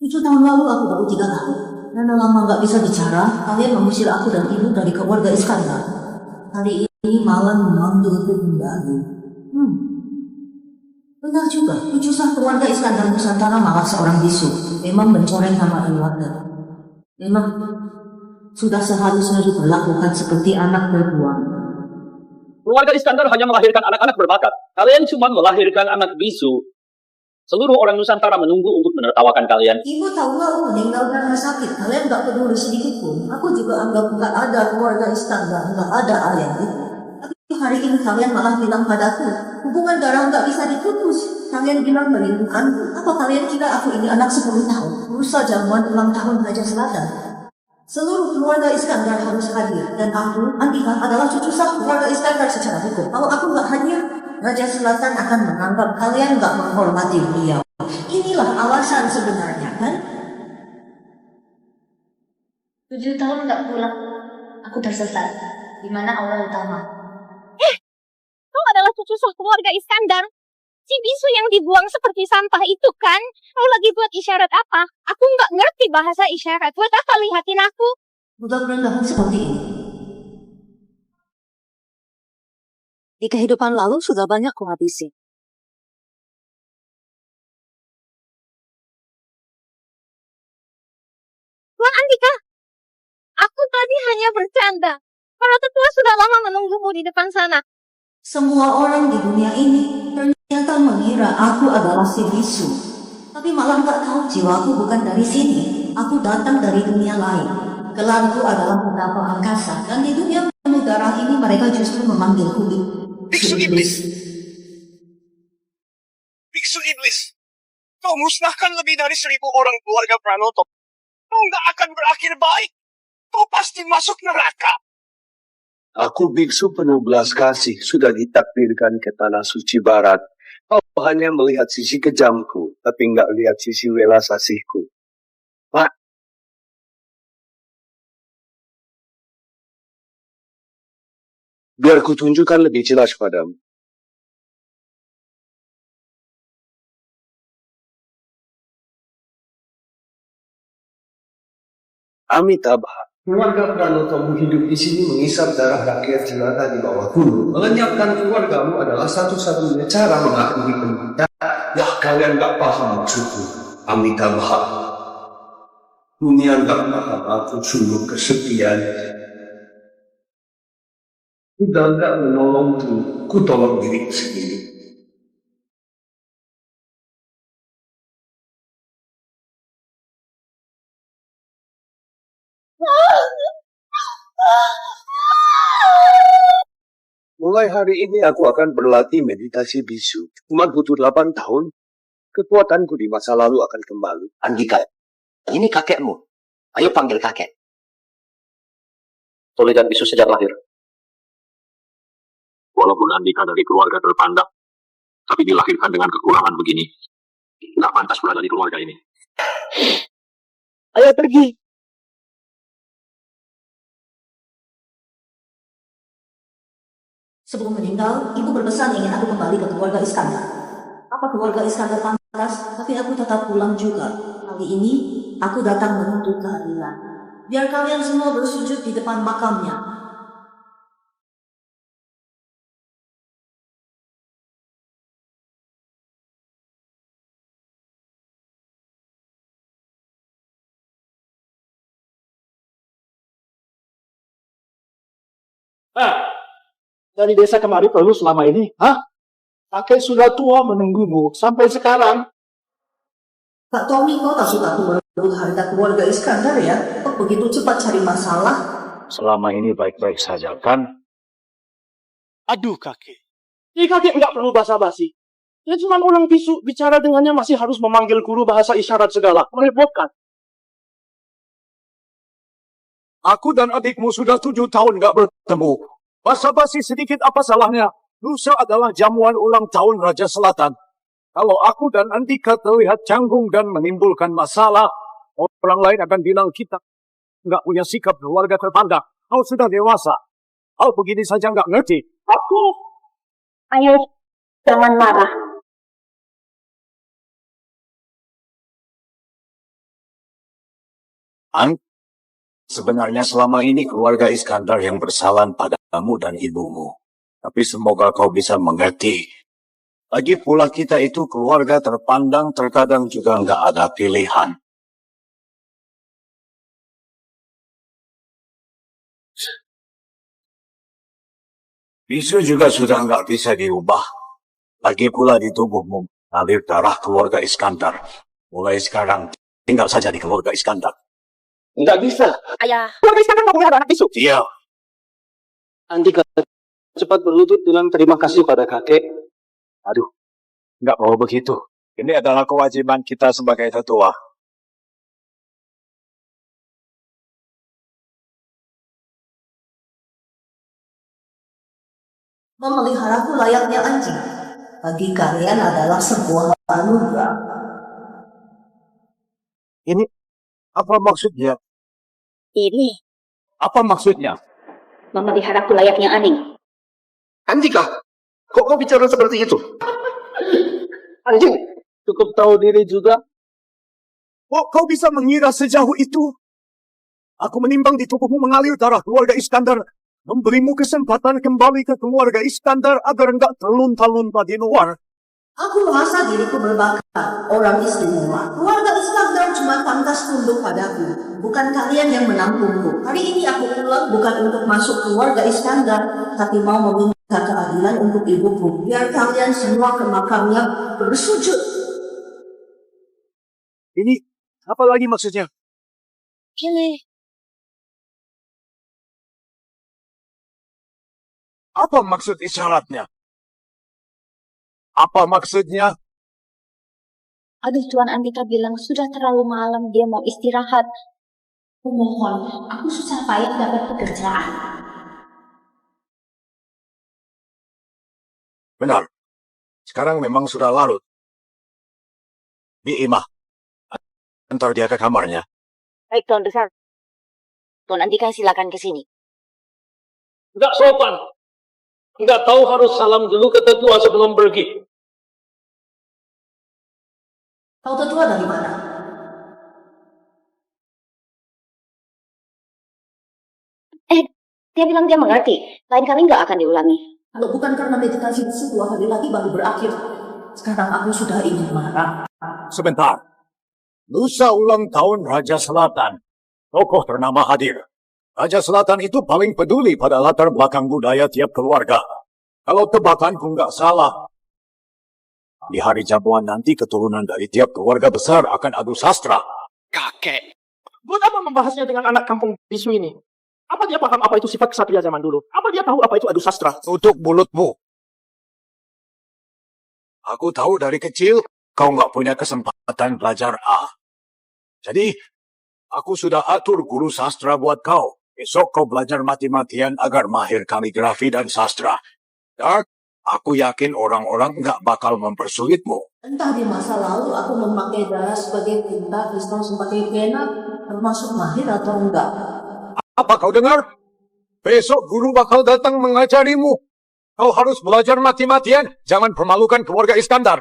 7 tahun lalu aku baru 3 tahun. Karena lama nggak bisa bicara, kalian mengusir aku dan ibu dari keluarga Iskandar. Kali ini malah mengambil kembali. Benar juga, utusan keluarga Iskandar Nusantara malah seorang bisu. Memang mencoreng nama keluarga. Memang sudah seharusnya diperlakukan seperti anak berbuang. Keluarga Iskandar hanya melahirkan anak-anak berbakat. Kalian cuma melahirkan anak bisu. Seluruh orang Nusantara menunggu untuk menertawakan kalian. Ibu tahu nggak aku meninggal karena sakit. Kalian nggak peduli sedikit pun. Aku juga anggap nggak ada keluarga Iskandar, nggak ada ayah itu. Tapi hari ini kalian malah bilang padaku, hubungan darah nggak bisa diputus. Kalian bilang merindukanku. Apa kalian kira aku ini anak 10 tahun? Berusaha jamuan ulang tahun Raja Selatan. Seluruh keluarga Iskandar harus hadir. Dan aku, Andika, adalah cucu sah keluarga Iskandar secara hukum. Kalau aku nggak hadir, Raja Selatan akan menganggap kalian nggak menghormati beliau. Inilah alasan sebenarnya, kan? 7 tahun nggak pulang, aku tersesat. Di mana aula utama? Kau adalah cucu sah keluarga Iskandar. Si bisu yang dibuang seperti sampah itu kan? Kau lagi buat isyarat apa? Aku nggak ngerti bahasa isyarat. Buat apa lihatin aku? Mudah-mudahan seperti ini. Di kehidupan lalu sudah banyak kuhabisi. Tuan Andika, aku tadi hanya bercanda. Para tetua sudah lama menunggumu di depan sana. Semua orang di dunia ini ternyata mengira aku adalah si bisu. Tapi malah nggak tahu jiwaku bukan dari sini. Aku datang dari dunia lain. Gelarku adalah pendapat angkasa. Dan di dunia penuh darah ini mereka justru memanggilku Biksu Iblis. Biksu Iblis. Kau musnahkan lebih dari 1.000 orang keluarga Pranoto. Kau nggak akan berakhir baik. Kau pasti masuk neraka. Aku biksu penuh belas kasih, sudah ditakdirkan ke tanah suci barat. Kau hanya melihat sisi kejamku, tapi nggak lihat sisi welas asihku. Pak, biar kutunjukkan lebih jelas padamu. Amitabha. Keluarga Pranotomu hidup di sini mengisap darah rakyat jelata di bawah gunung. Melenyapkan keluargamu adalah satu-satunya cara mengakhiri penderitaan. Ya, kalian gak paham maksudku. Amitabha. Dunia gak paham aku sungguh kesepian. Sudah gak menolongku, ku tolong diriku sendiri. Mulai hari ini aku akan berlatih meditasi bisu. Cuma butuh 8 tahun, kekuatanku di masa lalu akan kembali. Andika, ini kakekmu. Ayo panggil kakek. Soleh dan bisu sejak lahir. Walaupun Andika dari keluarga terpandang, tapi dilahirkan dengan kekurangan begini. Nggak pantas berada di keluarga ini. Ayo pergi. Sebelum meninggal, ibu berpesan ingin aku kembali ke keluarga Iskandar. Apa keluarga Iskandar pantas, tapi aku tetap pulang juga. Kali ini, aku datang menuntut keadilan. Biar kalian semua bersujud di depan makamnya. Dari desa kemari perlu selama ini, kakek sudah tua menunggumu sampai sekarang. Pak Tommy, kau tak suka aku merebut harta keluarga Iskandar ya? Kok begitu cepat cari masalah? Selama ini baik-baik saja, kan? Aduh, kakek. Ini kakek nggak perlu basa-basi. Ya cuma orang bisu, bicara dengannya masih harus memanggil guru bahasa isyarat segala. Merepotkan. Aku dan adikmu sudah 7 tahun nggak bertemu. Basa-basi sedikit apa salahnya? Lusa adalah jamuan ulang tahun Raja Selatan. Kalau aku dan Andika terlihat canggung dan menimbulkan masalah, orang lain akan bilang kita nggak punya sikap keluarga terpandang. Kau sudah dewasa. Kau begini saja nggak ngerti. Aku... Ayo, jangan marah. Sebenarnya selama ini keluarga Iskandar yang bersalah padamu dan ibumu. Tapi semoga kau bisa mengerti. Lagi pula kita itu keluarga terpandang, terkadang juga nggak ada pilihan. Bisu juga sudah nggak bisa diubah. Lagi pula di tubuhmu mengalir darah keluarga Iskandar. Mulai sekarang tinggal saja di keluarga Iskandar. Nggak bisa. Ayah. Keluarga Iskandar nggak boleh ada anak bisu. Iya. Andika cepat berlutut bilang terima kasih pada kakek. Aduh, nggak mau begitu. Ini adalah kewajiban kita sebagai tetua. Memeliharaku layaknya anjing. Bagi kalian adalah sebuah anugerah. Ini apa maksudnya? Ini Apa maksudnya? Memeliharaku layaknya anjing. Andika, kok kau bicara seperti itu? Anjing, cukup tahu diri juga. Kok kau bisa mengira sejauh itu? Aku menimbang di tubuhmu mengalir darah keluarga Iskandar. Memberimu kesempatan kembali ke keluarga Iskandar agar enggak terlunta-lunta di luar. Aku merasa diriku berbakat, orang istimewa. Keluarga Iskandar cuma pantas tunduk padaku. Bukan kalian yang menampungku. Hari ini aku pulang bukan untuk masuk keluarga Iskandar, tapi mau meminta keadilan untuk ibuku. Biar kalian semua ke makamnya bersujud. Ini apa lagi maksudnya? ini Apa maksud isyaratnya? Apa maksudnya? Aduh, Tuan Andika bilang sudah terlalu malam, dia mau istirahat. Aku mohon, aku susah payah dapat pekerjaan. Benar. Sekarang memang sudah larut. Bi Imah, antar dia ke kamarnya. Baik, Tuan Besar. Tuan Andika silakan ke sini. Nggak sopan. Nggak tahu harus salam dulu ke tetua sebelum pergi. Kau tetua dari mana? Dia bilang dia mengerti. Lain kali nggak akan diulangi. Kalau bukan karena meditasi itu 2 hari lagi baru berakhir. Sekarang aku sudah ingin marah. Sebentar. Lusa ulang tahun Raja Selatan. Tokoh ternama hadir. Raja Selatan itu paling peduli pada latar belakang budaya tiap keluarga. Kalau tebakanku nggak salah, di hari jamuan nanti keturunan dari tiap keluarga besar akan adu sastra. Kakek. Buat apa membahasnya dengan anak kampung bisu ini? Apa dia paham apa itu sifat kesatria zaman dulu? Apa dia tahu apa itu adu sastra? Tutup mulutmu. Aku tahu dari kecil kau nggak punya kesempatan belajar A. Jadi, aku sudah atur guru sastra buat kau. Besok kau belajar mati-matian agar mahir kaligrafi dan sastra. Dan aku yakin orang-orang nggak bakal mempersulitmu. Entah di masa lalu aku memakai darah sebagai tinta, kristal sebagai pena, termasuk mahir atau enggak. Apa kau dengar? Besok guru bakal datang mengajarimu. Kau harus belajar mati-matian. Jangan permalukan keluarga Iskandar.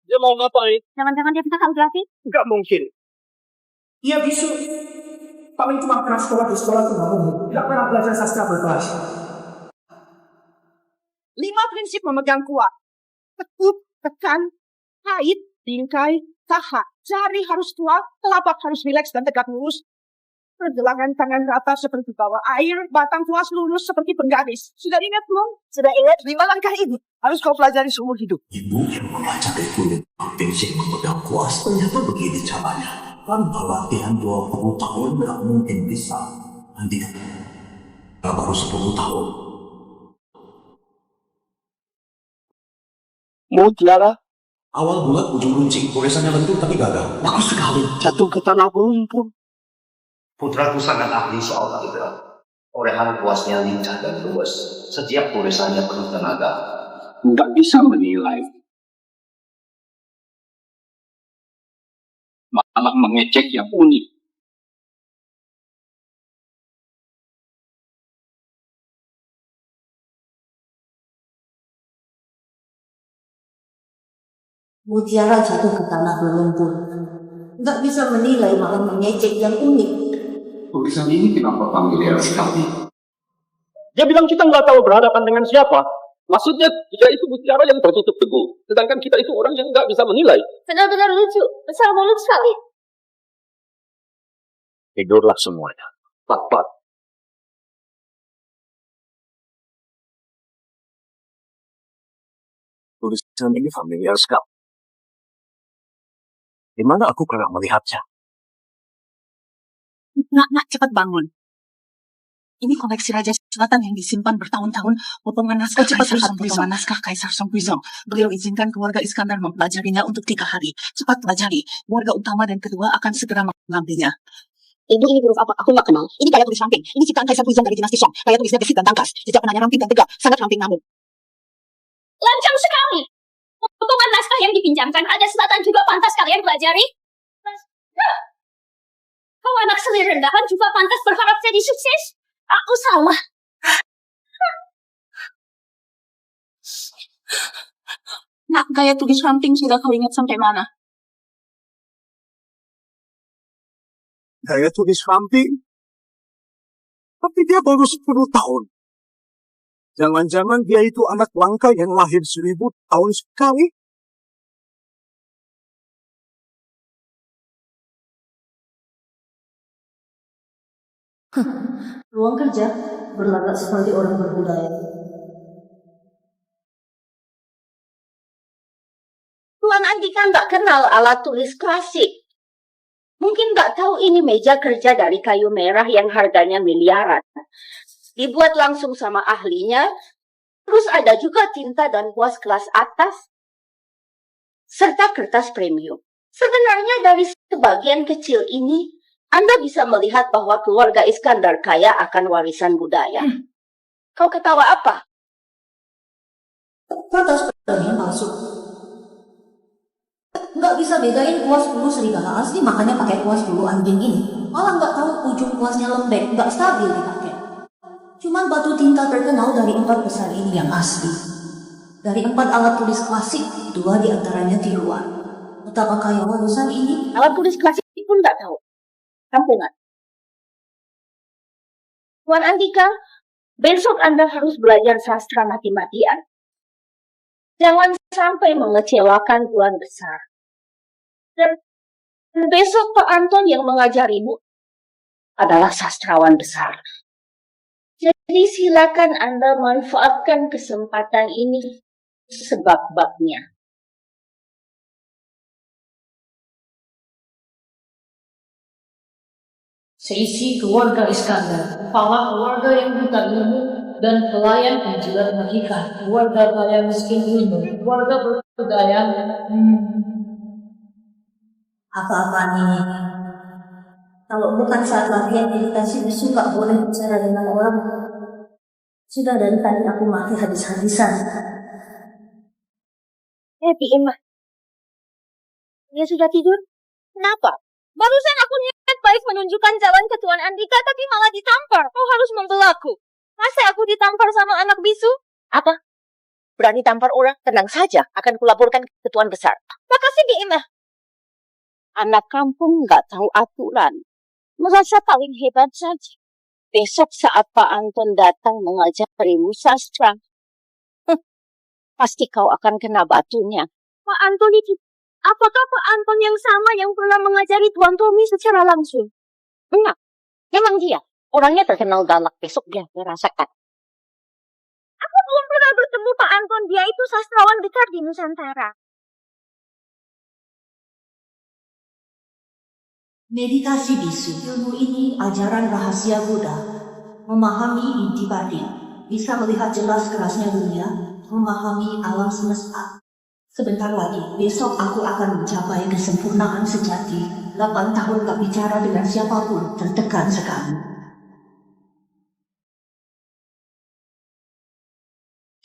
Dia mau ngapain? jangan-jangan dia bisa kaligrafi? Nggak mungkin. Dia bisu. Paling cuma pernah sekolah di sekolah tuh nggak pernah belajar sastra berkelas. 5 prinsip memegang kuat. Tekuk, tekan, kait, bingkai, taha. Jari harus tua, telapak harus rileks dan tegak lurus. Pergelangan tangan rata seperti bawah air, batang tuas lurus seperti penggaris. Sudah ingat belum? Sudah ingat 5 langkah ini. Harus kau pelajari seumur hidup. Ibu yang mempelajari kulit prinsip memegang kuas ternyata begini caranya. Tanpa latihan 20 tahun nggak mungkin bisa. Nanti baru 10 tahun. Mutiara Awal bulat ujung runcing, goresannya lentur tapi gagal. bagus sekali. Jatuh ke tanah lumpur. Putraku sangat ahli soal kaligrafi. Orehan kuasnya lincah dan luas. Setiap tulisannya penuh tenaga. Nggak bisa menilai. Malah mengecek yang unik. Mutiara jatuh ke tanah berlumpur. nggak bisa menilai malah mengecek yang unik. Tulisan ini kenapa familiar sekali? Dia bilang kita nggak tahu berhadapan dengan siapa. Maksudnya dia itu bicara yang tertutup teguh. Sedangkan kita itu orang yang nggak bisa menilai. Benar-benar lucu. Besar mulut sekali. Tidurlah semuanya. Pat-pat. Tulisan ini familiar sekali. Di mana aku pernah melihatnya? Nak, cepat bangun. Ini koleksi Raja Selatan yang disimpan bertahun-tahun. Potongan naskah Kaisar Songguizong. Beliau izinkan keluarga Iskandar mempelajarinya untuk 3 hari. Cepat pelajari. Keluarga utama dan kedua akan segera mengambilnya. Ibu, ini huruf apa? Aku nggak kenal. Ini gaya tulis ramping. Ini ciptaan Kaisar Guizong dari dinasti Song. Gaya tulisnya gesit dan tangkas. Jejak penanya ramping dan tegak. Sangat ramping namun. Lancang sekali. Potongan naskah yang dipinjamkan Raja Selatan juga pantas kalian pelajari. Kau anak seni rendahan juga pantas berharap jadi sukses. Aku salah. Nak, gaya tulis ramping sudah kau ingat sampai mana? Gaya tulis ramping? Tapi dia baru 10 tahun. Jangan-jangan dia itu anak langka yang lahir 1000 tahun sekali? Ruang kerja berlagak seperti orang berbudaya. Tuan Andika nggak kenal alat tulis klasik. Mungkin nggak tahu ini meja kerja dari kayu merah yang harganya miliaran. Dibuat langsung sama ahlinya. Terus ada juga tinta dan kuas kelas atas. Serta kertas premium. Sebenarnya dari sebagian kecil ini, Anda bisa melihat bahwa keluarga Iskandar kaya akan warisan budaya. Kau ketawa apa? Kertas premium palsu. Nggak bisa bedain kuas bulu serigala asli, makanya pakai kuas bulu anjing ini. Malah nggak tahu ujung kuasnya lembek, nggak stabil dipakai. Cuman batu tinta terkenal dari 4 besar ini yang asli. Dari 4 alat tulis klasik, 2 diantaranya tiruan. Betapa kaya warisan ini. Alat tulis klasik pun nggak tahu. Kampungan. Tuan Andika, besok Anda harus belajar sastra mati-matian. Jangan sampai mengecewakan Tuan Besar. Dan besok Pak Anton yang mengajarimu adalah sastrawan besar. Jadi silakan Anda manfaatkan kesempatan ini sebab-babnya. Seisi keluarga Iskandar, kepala keluarga yang buta ilmu dan pelayan penjilat hakikat, keluarga kaya miskin ilmu, keluarga berbudaya. Apa-apaan ini? Kalau bukan saat latihan meditasi, suka boleh bicara dengan orang. Sudah dari tadi aku mati habis-habisan. Imah. Dia sudah tidur? Kenapa? Barusan aku niat baik menunjukkan jalan ke Tuan Andika, tapi malah ditampar. Kau harus membelaku. Masa aku ditampar sama anak bisu? Apa? Berani tampar orang? Tenang saja, akan kulaporkan ke Tuan Besar. Makasih, Bi Imah. Anak kampung nggak tahu aturan. Merasa paling hebat saja. Besok saat Pak Anton datang mengajarimu sastra, pasti kau akan kena batunya. Pak Anton itu, apakah Pak Anton yang sama yang pernah mengajari Tuan Tommy secara langsung? Enggak, memang dia. Orangnya terkenal galak, besok dia merasakan. Aku belum pernah bertemu Pak Anton, dia itu sastrawan besar di Nusantara. Meditasi bisu, ilmu ini ajaran rahasia Buddha. Memahami inti batin, bisa melihat jelas kerasnya dunia, memahami alam semesta. Sebentar lagi, besok aku akan mencapai kesempurnaan sejati. 8 tahun gak bicara dengan siapapun, tertekan sekali.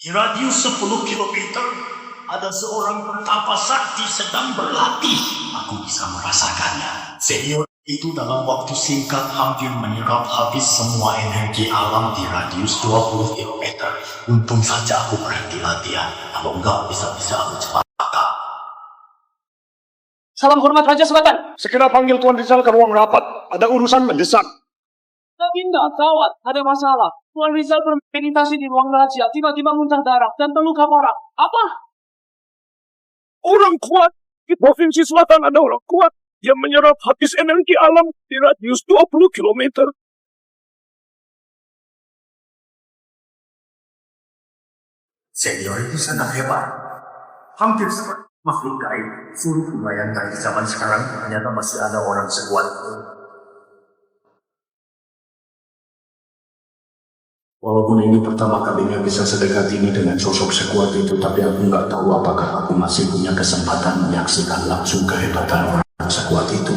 Di radius 10 kilometer, ada seorang pertapa sakti sedang berlatih. Aku bisa merasakannya. Senior itu dalam waktu singkat hampir menyerap habis semua energi alam di radius 20 kilometer. Untung saja aku berhenti latihan. Kalau enggak, bisa-bisa aku cepat patah. Salam hormat Raja Selatan. Segera panggil Tuan Rizal ke ruang rapat. Ada urusan mendesak. Baginda, gawat. Ada masalah. Tuan Rizal bermeditasi di ruang raja. Tiba-tiba muntah darah dan terluka parah. Apa? Orang kuat di Provinsi Selatan ada orang kuat yang menyerap habis energi alam di radius 20 km. Senior itu sangat hebat. Hampir seperti makhluk gaib. Suruh membayangkan di zaman sekarang ternyata masih ada orang sekuat itu. Walaupun ini pertama kalinya bisa sedekat ini dengan sosok sekuat itu, tapi aku nggak tahu apakah aku masih punya kesempatan menyaksikan langsung kehebatan orang sekuat itu.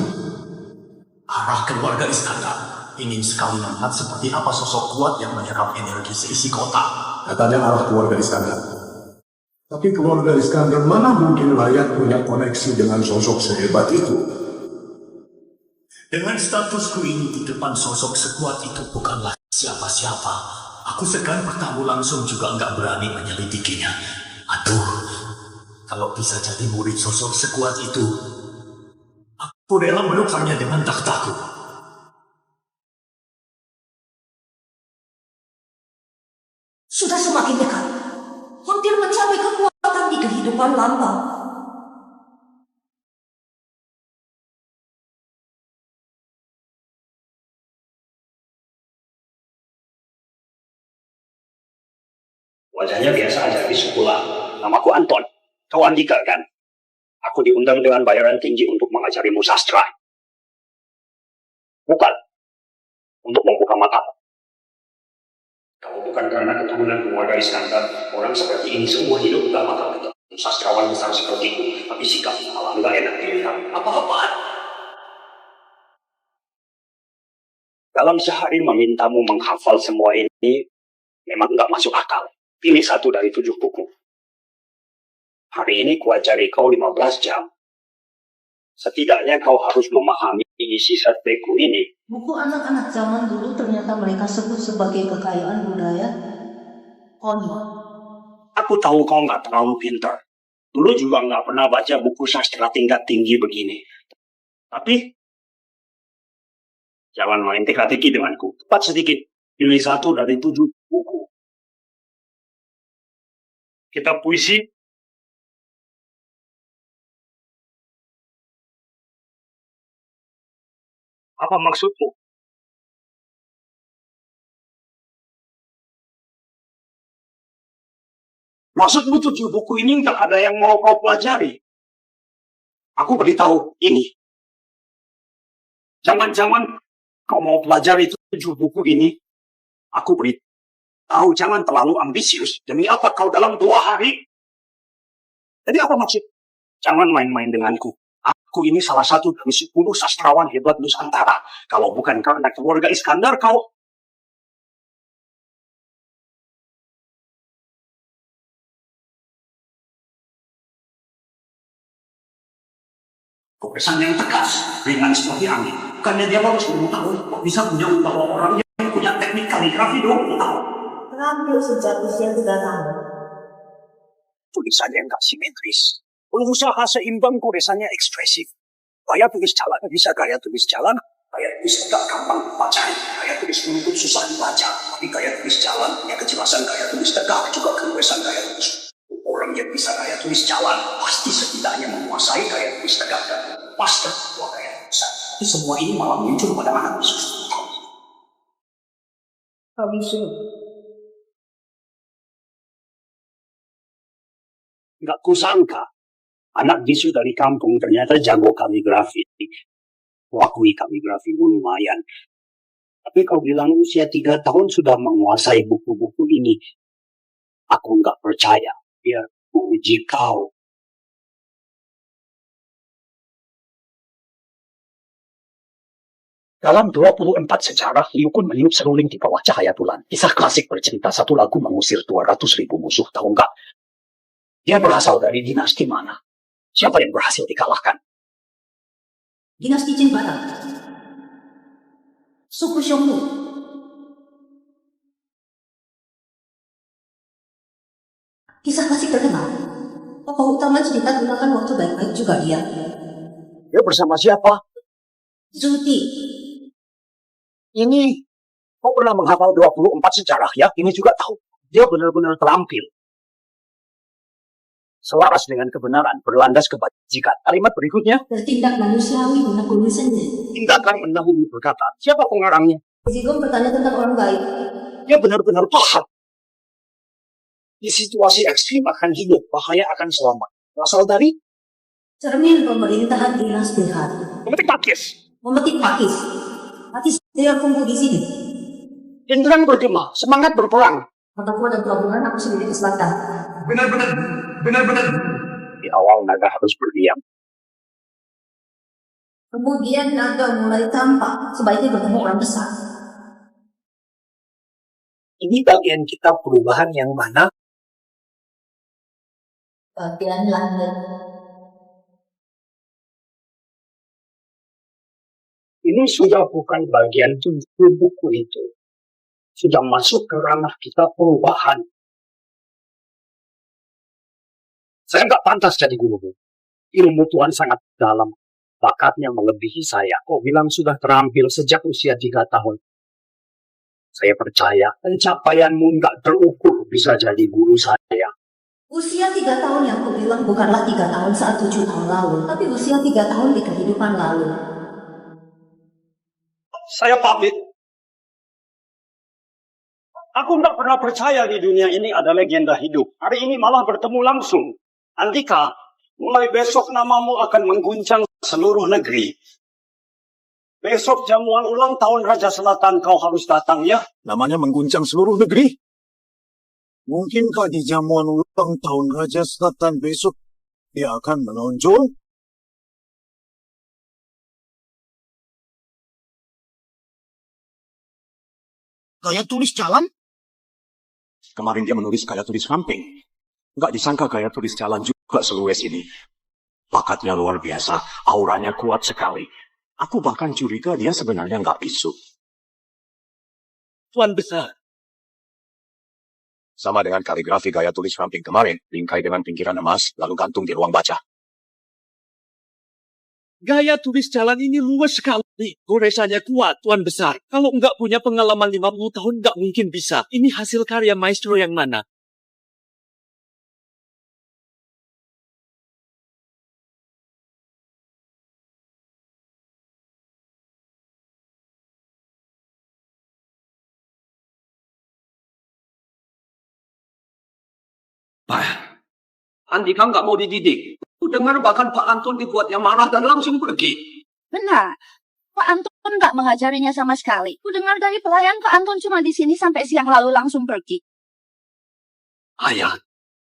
Arah keluarga Iskandar ingin sekali melihat seperti apa sosok kuat yang menyerap energi seisi kota. Katanya arah keluarga Iskandar. Tapi keluarga Iskandar mana mungkin layak punya koneksi dengan sosok sehebat itu? Dengan statusku ini di depan sosok sekuat itu bukanlah siapa-siapa. Aku segan bertamu langsung juga nggak berani menyelidikinya. Aduh, kalau bisa jadi murid sosok sekuat itu, aku rela menukarnya dengan takhtaku. Sudah semakin dekat. Hampir mencapai kekuatan di kehidupan lampau. Wajahnya biasa aja di sekolah. Namaku Anton. Kau Andika kan? Aku diundang dengan bayaran tinggi untuk mengajarimu sastra. Bukan. Untuk membuka mata. Kalau bukan karena keturunan keluarga Iskandar, orang seperti ini semua hidup gak bakal ketemu sastrawan besar sepertiku. Tapi sikap malah gak enak dilihat. Apa-apaan? Dalam sehari memintamu menghafal semua ini, memang gak masuk akal. Pilih satu dari 7 buku. Hari ini kuajari kau 15 jam. Setidaknya kau harus memahami isi sastraku ini. Buku anak-anak zaman dulu ternyata mereka sebut sebagai kekayaan budaya. Konyol. Aku tahu kau nggak terlalu pintar. Dulu juga nggak pernah baca buku sastra tingkat tinggi begini. Tapi, jangan main teka-teki denganku. Tepat sedikit. Pilih satu dari 7 buku. Kitab puisi. Apa maksudmu? Maksudmu 7 buku ini tak ada yang mau kau pelajari? Aku beritahu ini. Jangan-jangan kau mau pelajari 7 buku ini. Aku beritahu jangan terlalu ambisius. Demi apa kau dalam 2 hari? Jadi apa maksud? Jangan main-main denganku. Aku ini salah satu dari 10 sastrawan hebat Nusantara. Kalau bukan karena keluarga Iskandar, kau... Kesan yang tegas, ringan seperti angin. Bukannya dia baru 10 tahun, kok bisa punya bawa orang yang punya teknik kaligrafi 20 tahun. Terampil sejak usia 3 tahun. Tulisannya nggak simetris. Pengusaha seimbang koresannya ekspresif. Gaya tulis jalan bisa gaya tulis jalan, gaya tulis tegak gampang dibaca, gaya tulis menuntut susah dibaca. Tapi gaya tulis jalan punya kejelasan gaya tulis tegak juga keluasan gaya tulis. Orang yang bisa gaya tulis jalan pasti setidaknya menguasai gaya tulis tegak dan pas tertua gaya tulisan. Tapi semua ini malah muncul pada anak bisu. Bisu. Nggak kusangka. Anak bisu dari kampung ternyata jago kaligrafi. Wakui kaligrafi lumayan. Tapi kau bilang usia 3 tahun sudah menguasai buku-buku ini. Aku nggak percaya. Biar uji kau. Dalam 24 sejarah, Liu Kun meniup seruling di bawah cahaya bulan. Kisah klasik bercerita satu lagu mengusir 200.000 musuh. Tahu nggak? Dia berasal dari dinasti mana? Siapa yang berhasil dikalahkan? Dinasti Jin Barat. Suku Xiongnu. Kisah klasik terkenal. Tokoh utama cerita gunakan waktu baik-baik juga dia. Dia bersama siapa? Zuti. Ini, kau pernah menghafal 24 sejarah ya? Ini juga tahu. Dia benar-benar terampil. Selaras dengan kebenaran, berlandas kebajikan. Kalimat berikutnya, Bertindak manusiawi dengan tulisannya. tindakan mendahului perkataan. Siapa pengarangnya? Zigong bertanya tentang orang baik. Dia benar-benar paham. Di situasi ekstrim akan hidup, bahaya akan selamat. Berasal dari Cermin pemerintahan dinas Behat. memetik pakis. Memetik pakis. Pakis dia kumpul di sini. Indra bergema, semangat berperang. Mataku dan pelabuhan aku sendiri ke selatan. Benar-benar. Di awal naga harus berdiam. Kemudian naga mulai tampak. Sebaiknya bertemu orang besar. Ini bagian kita perubahan yang mana? Bagian langit. Ini sudah bukan bagian tujuh buku itu. Sudah masuk ke ranah kita perubahan. Saya nggak pantas jadi guru. Ilmu Tuhan sangat dalam. Bakatnya melebihi saya. Kau bilang sudah terampil sejak usia 3 tahun. Saya percaya pencapaianmu nggak terukur bisa jadi guru saya. Usia 3 tahun yang aku bilang bukanlah 3 tahun saat 7 tahun lalu. Tapi usia 3 tahun di kehidupan lalu. Saya pamit. Aku nggak pernah percaya di dunia ini ada legenda hidup. Hari ini malah bertemu langsung. Andika, mulai besok namamu akan mengguncang seluruh negeri. Besok jamuan ulang tahun Raja Selatan kau harus datang ya. Namanya mengguncang seluruh negeri. Mungkinkah di jamuan ulang tahun Raja Selatan besok dia akan menonjol? Gaya tulis jalan? Kemarin dia menulis gaya tulis ramping. Nggak disangka gaya tulis jalan juga seluas ini. Bakatnya luar biasa, auranya kuat sekali. Aku bahkan curiga dia sebenarnya nggak bisu. Tuan besar. Sama dengan kaligrafi gaya tulis ramping kemarin, bingkai dengan pinggiran emas, lalu gantung di ruang baca. Gaya tulis jalan ini luas sekali. Goresannya kuat, Tuan besar. Kalau nggak punya pengalaman 50 tahun, nggak mungkin bisa. Ini hasil karya maestro yang mana? Andika nggak mau dididik. Aku dengar bahkan Pak Anton dibuatnya marah dan langsung pergi. Benar. Pak Anton nggak mengajarinya sama sekali. Ku dengar dari pelayan Pak Anton cuma di sini sampai siang lalu langsung pergi. Ayah,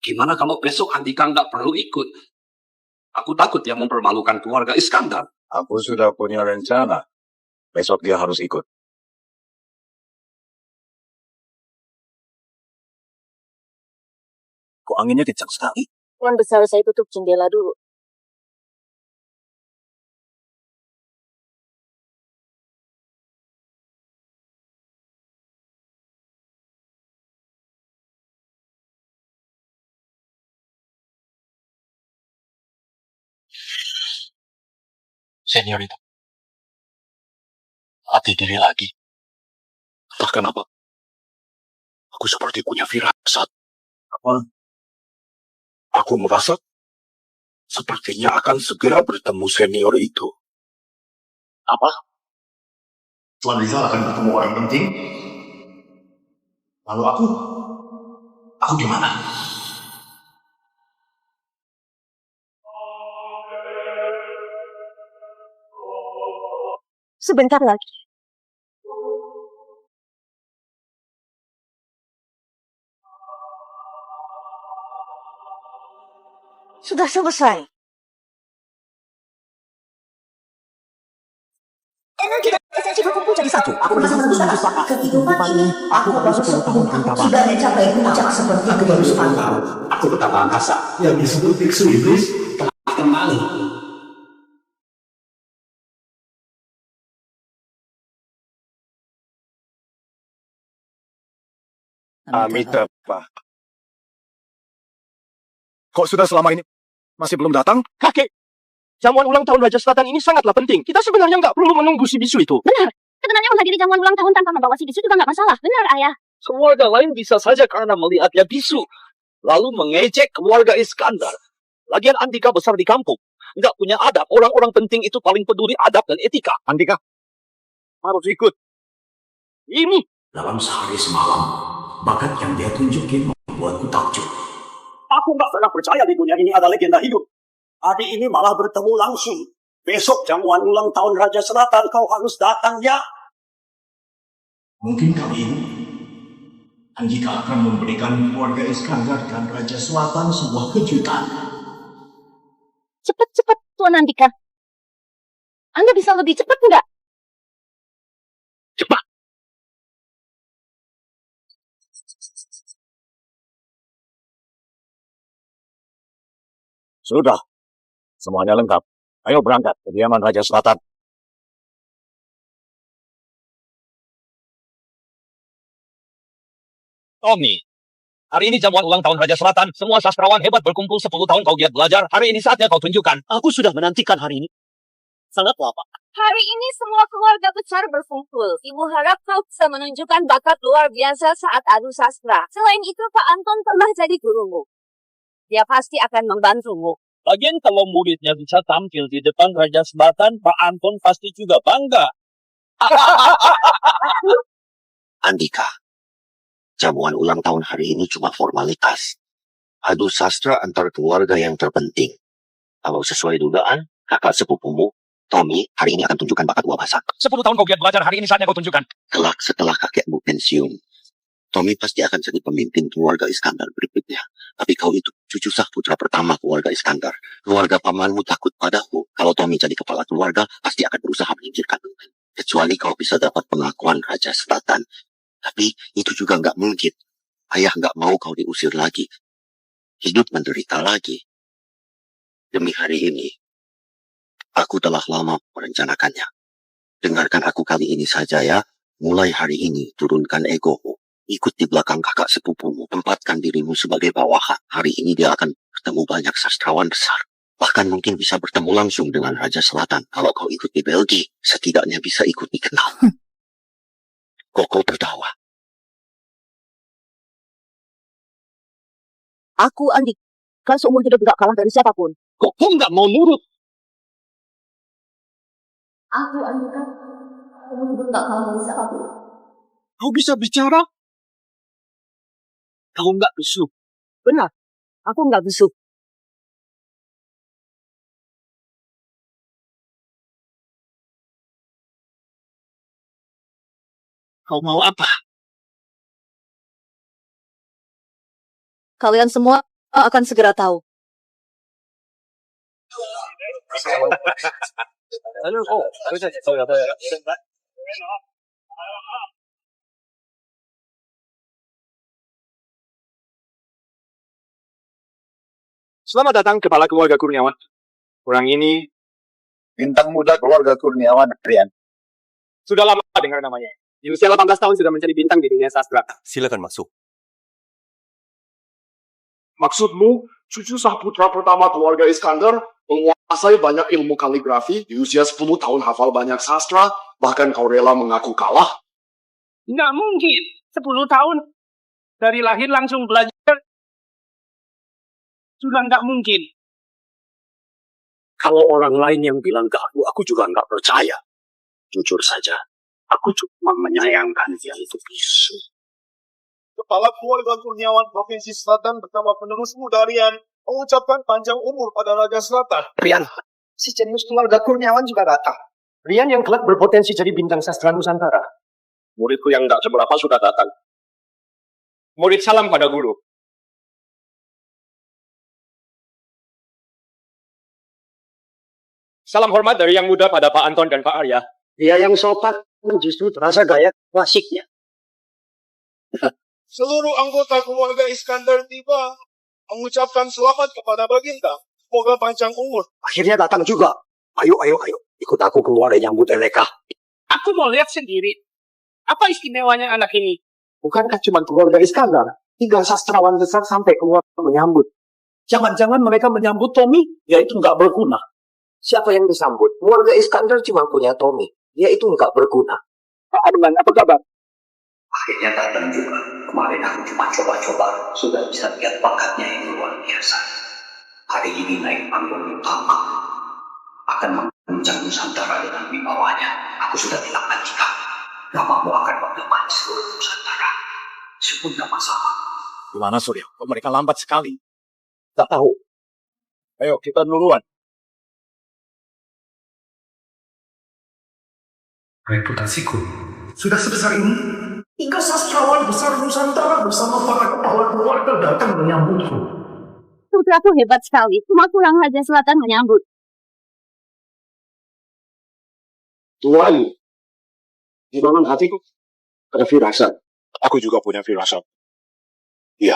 gimana kalau besok Andika nggak perlu ikut? Aku takut dia mempermalukan keluarga Iskandar. Aku sudah punya rencana. Besok dia harus ikut. Kok anginnya kencang sekali? Tuan besar, saya tutup jendela dulu. Senior itu. Hati diri lagi. Entah kenapa. Aku seperti punya firasat. Apa? Aku merasa sepertinya akan segera bertemu senior itu. Apa? Tuan Rizal akan bertemu orang penting. Lalu aku di mana? Sebentar lagi. Sudah selesai. Energi dan esensi berkumpul jadi satu. Aku merasa berusaha. Kehidupan ini, aku baru 10 tahun sudah mencapai puncak seperti kehidupan. Aku betapa angkasa yang disebut biksu iblis telah kembali. Amitabha. Kok sudah selama ini masih belum datang? Kakek, Jamuan ulang tahun Raja Selatan ini sangatlah penting. Kita sebenarnya nggak perlu menunggu si bisu itu. Benar. Sebenarnya menghadiri jamuan ulang tahun tanpa membawa si bisu juga nggak masalah. Benar, Ayah. Keluarga lain bisa saja karena melihatnya bisu, lalu mengejek keluarga Iskandar. Lagian Andika besar di kampung, nggak punya adab. Orang-orang penting itu paling peduli adab dan etika. Andika harus ikut. Ini Dalam sehari semalam, bakat yang dia tunjukin membuatku takjub. Aku nggak pernah percaya di dunia ini ada legenda hidup. Hari ini malah bertemu langsung. Besok jamuan ulang tahun Raja Selatan kau harus datang ya. Mungkin kali ini, Andika akan memberikan keluarga Iskandar dan Raja Selatan sebuah kejutan. Cepat-cepat, Tuan Andika. Anda bisa lebih cepat nggak? cepat. Sudah, semuanya lengkap. Ayo berangkat ke kediaman Raja Selatan. Tommy, hari ini jamuan ulang tahun Raja Selatan. Semua sastrawan hebat berkumpul 10 tahun kau giat belajar. Hari ini saatnya kau tunjukkan. Aku sudah menantikan hari ini. Sangat lama. Hari ini semua keluarga besar berkumpul. Ibu harap kau bisa menunjukkan bakat luar biasa saat adu sastra. Selain itu, Pak Anton pernah jadi gurumu. Dia pasti akan membantumu. Lagian kalau muridnya bisa tampil di depan Raja Selatan, Pak Anton pasti juga bangga. Andika, jamuan ulang tahun hari ini cuma formalitas. Adu sastra antar keluarga yang terpenting. Kalau sesuai dugaan, kakak sepupumu, Tommy, hari ini akan tunjukkan bakat gua masak. 10 tahun kau giat belajar, hari ini saatnya kau tunjukkan. Kelak setelah kakekmu pensiun, Tommy pasti akan jadi pemimpin keluarga Iskandar berikutnya. Tapi kau itu cucu sah putra pertama keluarga Iskandar. Keluarga pamanmu takut padaku. Kalau Tommy jadi kepala keluarga, pasti akan berusaha menyingkirkan. Kecuali kau bisa dapat pengakuan Raja Selatan. Tapi itu juga nggak mungkin. Ayah nggak mau kau diusir lagi. Hidup menderita lagi. Demi hari ini, aku telah lama merencanakannya. Dengarkan aku kali ini saja ya. Mulai hari ini, turunkan egomu. Ikut di belakang kakak sepupumu. Tempatkan dirimu sebagai bawahan. Hari ini dia akan bertemu banyak sastrawan besar. Bahkan mungkin bisa bertemu langsung dengan Raja Selatan. Kalau kau ikut di Belgia, setidaknya bisa ikut dikenal. Koko tertawa. Aku, Andika, seumur hidup gak kalah dari siapapun. Koko nggak mau nurut. Aku, Andika, aku nggak kalah dari siapapun. Kau bisa bicara? Kau nggak bisu. Benar, aku nggak bisu. Kau mau apa? Kalian semua akan segera tahu. Selamat datang kepala keluarga Kurniawan. Orang ini Bintang muda keluarga Kurniawan, Rian. sudah lama dengar namanya. Di usia 18 tahun sudah menjadi bintang di dunia sastra. Silakan masuk. Maksudmu, cucu sah putra pertama keluarga Iskandar menguasai banyak ilmu kaligrafi, di usia 10 tahun hafal banyak sastra, bahkan kau rela mengaku kalah? Nggak mungkin. 10 tahun. Dari lahir langsung belajar. Sudah nggak mungkin. Kalau orang lain yang bilang ke aku juga nggak percaya. Jujur saja, aku cuma menyayangkan dia itu bisu. Kepala keluarga Kurniawan Provinsi Selatan bersama penerus muda Rian mengucapkan panjang umur pada Raja Selatan. Rian, si jenius keluarga Kurniawan juga datang. Rian yang kelak berpotensi jadi bintang sastra Nusantara. Muridku yang tidak seberapa sudah datang. Murid salam pada guru. Salam hormat dari yang muda pada Pak Anton dan Pak Arya. Dia yang sopan justru terasa gaya klasiknya. Seluruh anggota keluarga Iskandar tiba mengucapkan selamat kepada Baginda. Semoga panjang umur. Akhirnya datang juga. Ayo. Ikut aku keluar dari nyambut Eleka. Aku mau lihat sendiri. Apa istimewanya anak ini? Bukankah cuma keluarga Iskandar? 3 sastrawan besar sampai keluar menyambut. Jangan-jangan mereka menyambut Tommy, yaitu nggak berguna. Siapa yang disambut? Keluarga Iskandar cuma punya Tommy. Dia itu nggak berguna. Pak Arman, apa kabar? Akhirnya datang juga. Kemarin aku cuma coba-coba. Sudah bisa lihat bakatnya yang luar biasa. Hari ini naik panggung utama. Akan mengguncang Nusantara dengan wibawanya. Aku sudah bilang Andika. Namamu akan menggemar seluruh Nusantara. Semuanya masalah. Gimana Surya? Kok mereka lambat sekali? Tak tahu. Ayo, kita duluan. Reputasiku sudah sebesar ini. Hingga sastrawan besar Nusantara bersama para kepala keluarga datang menyambutku. Putraku hebat sekali. Cuma kurang Raja Selatan menyambut. Tuan, di dalam hatiku ada firasat. Aku juga punya firasat. Iya,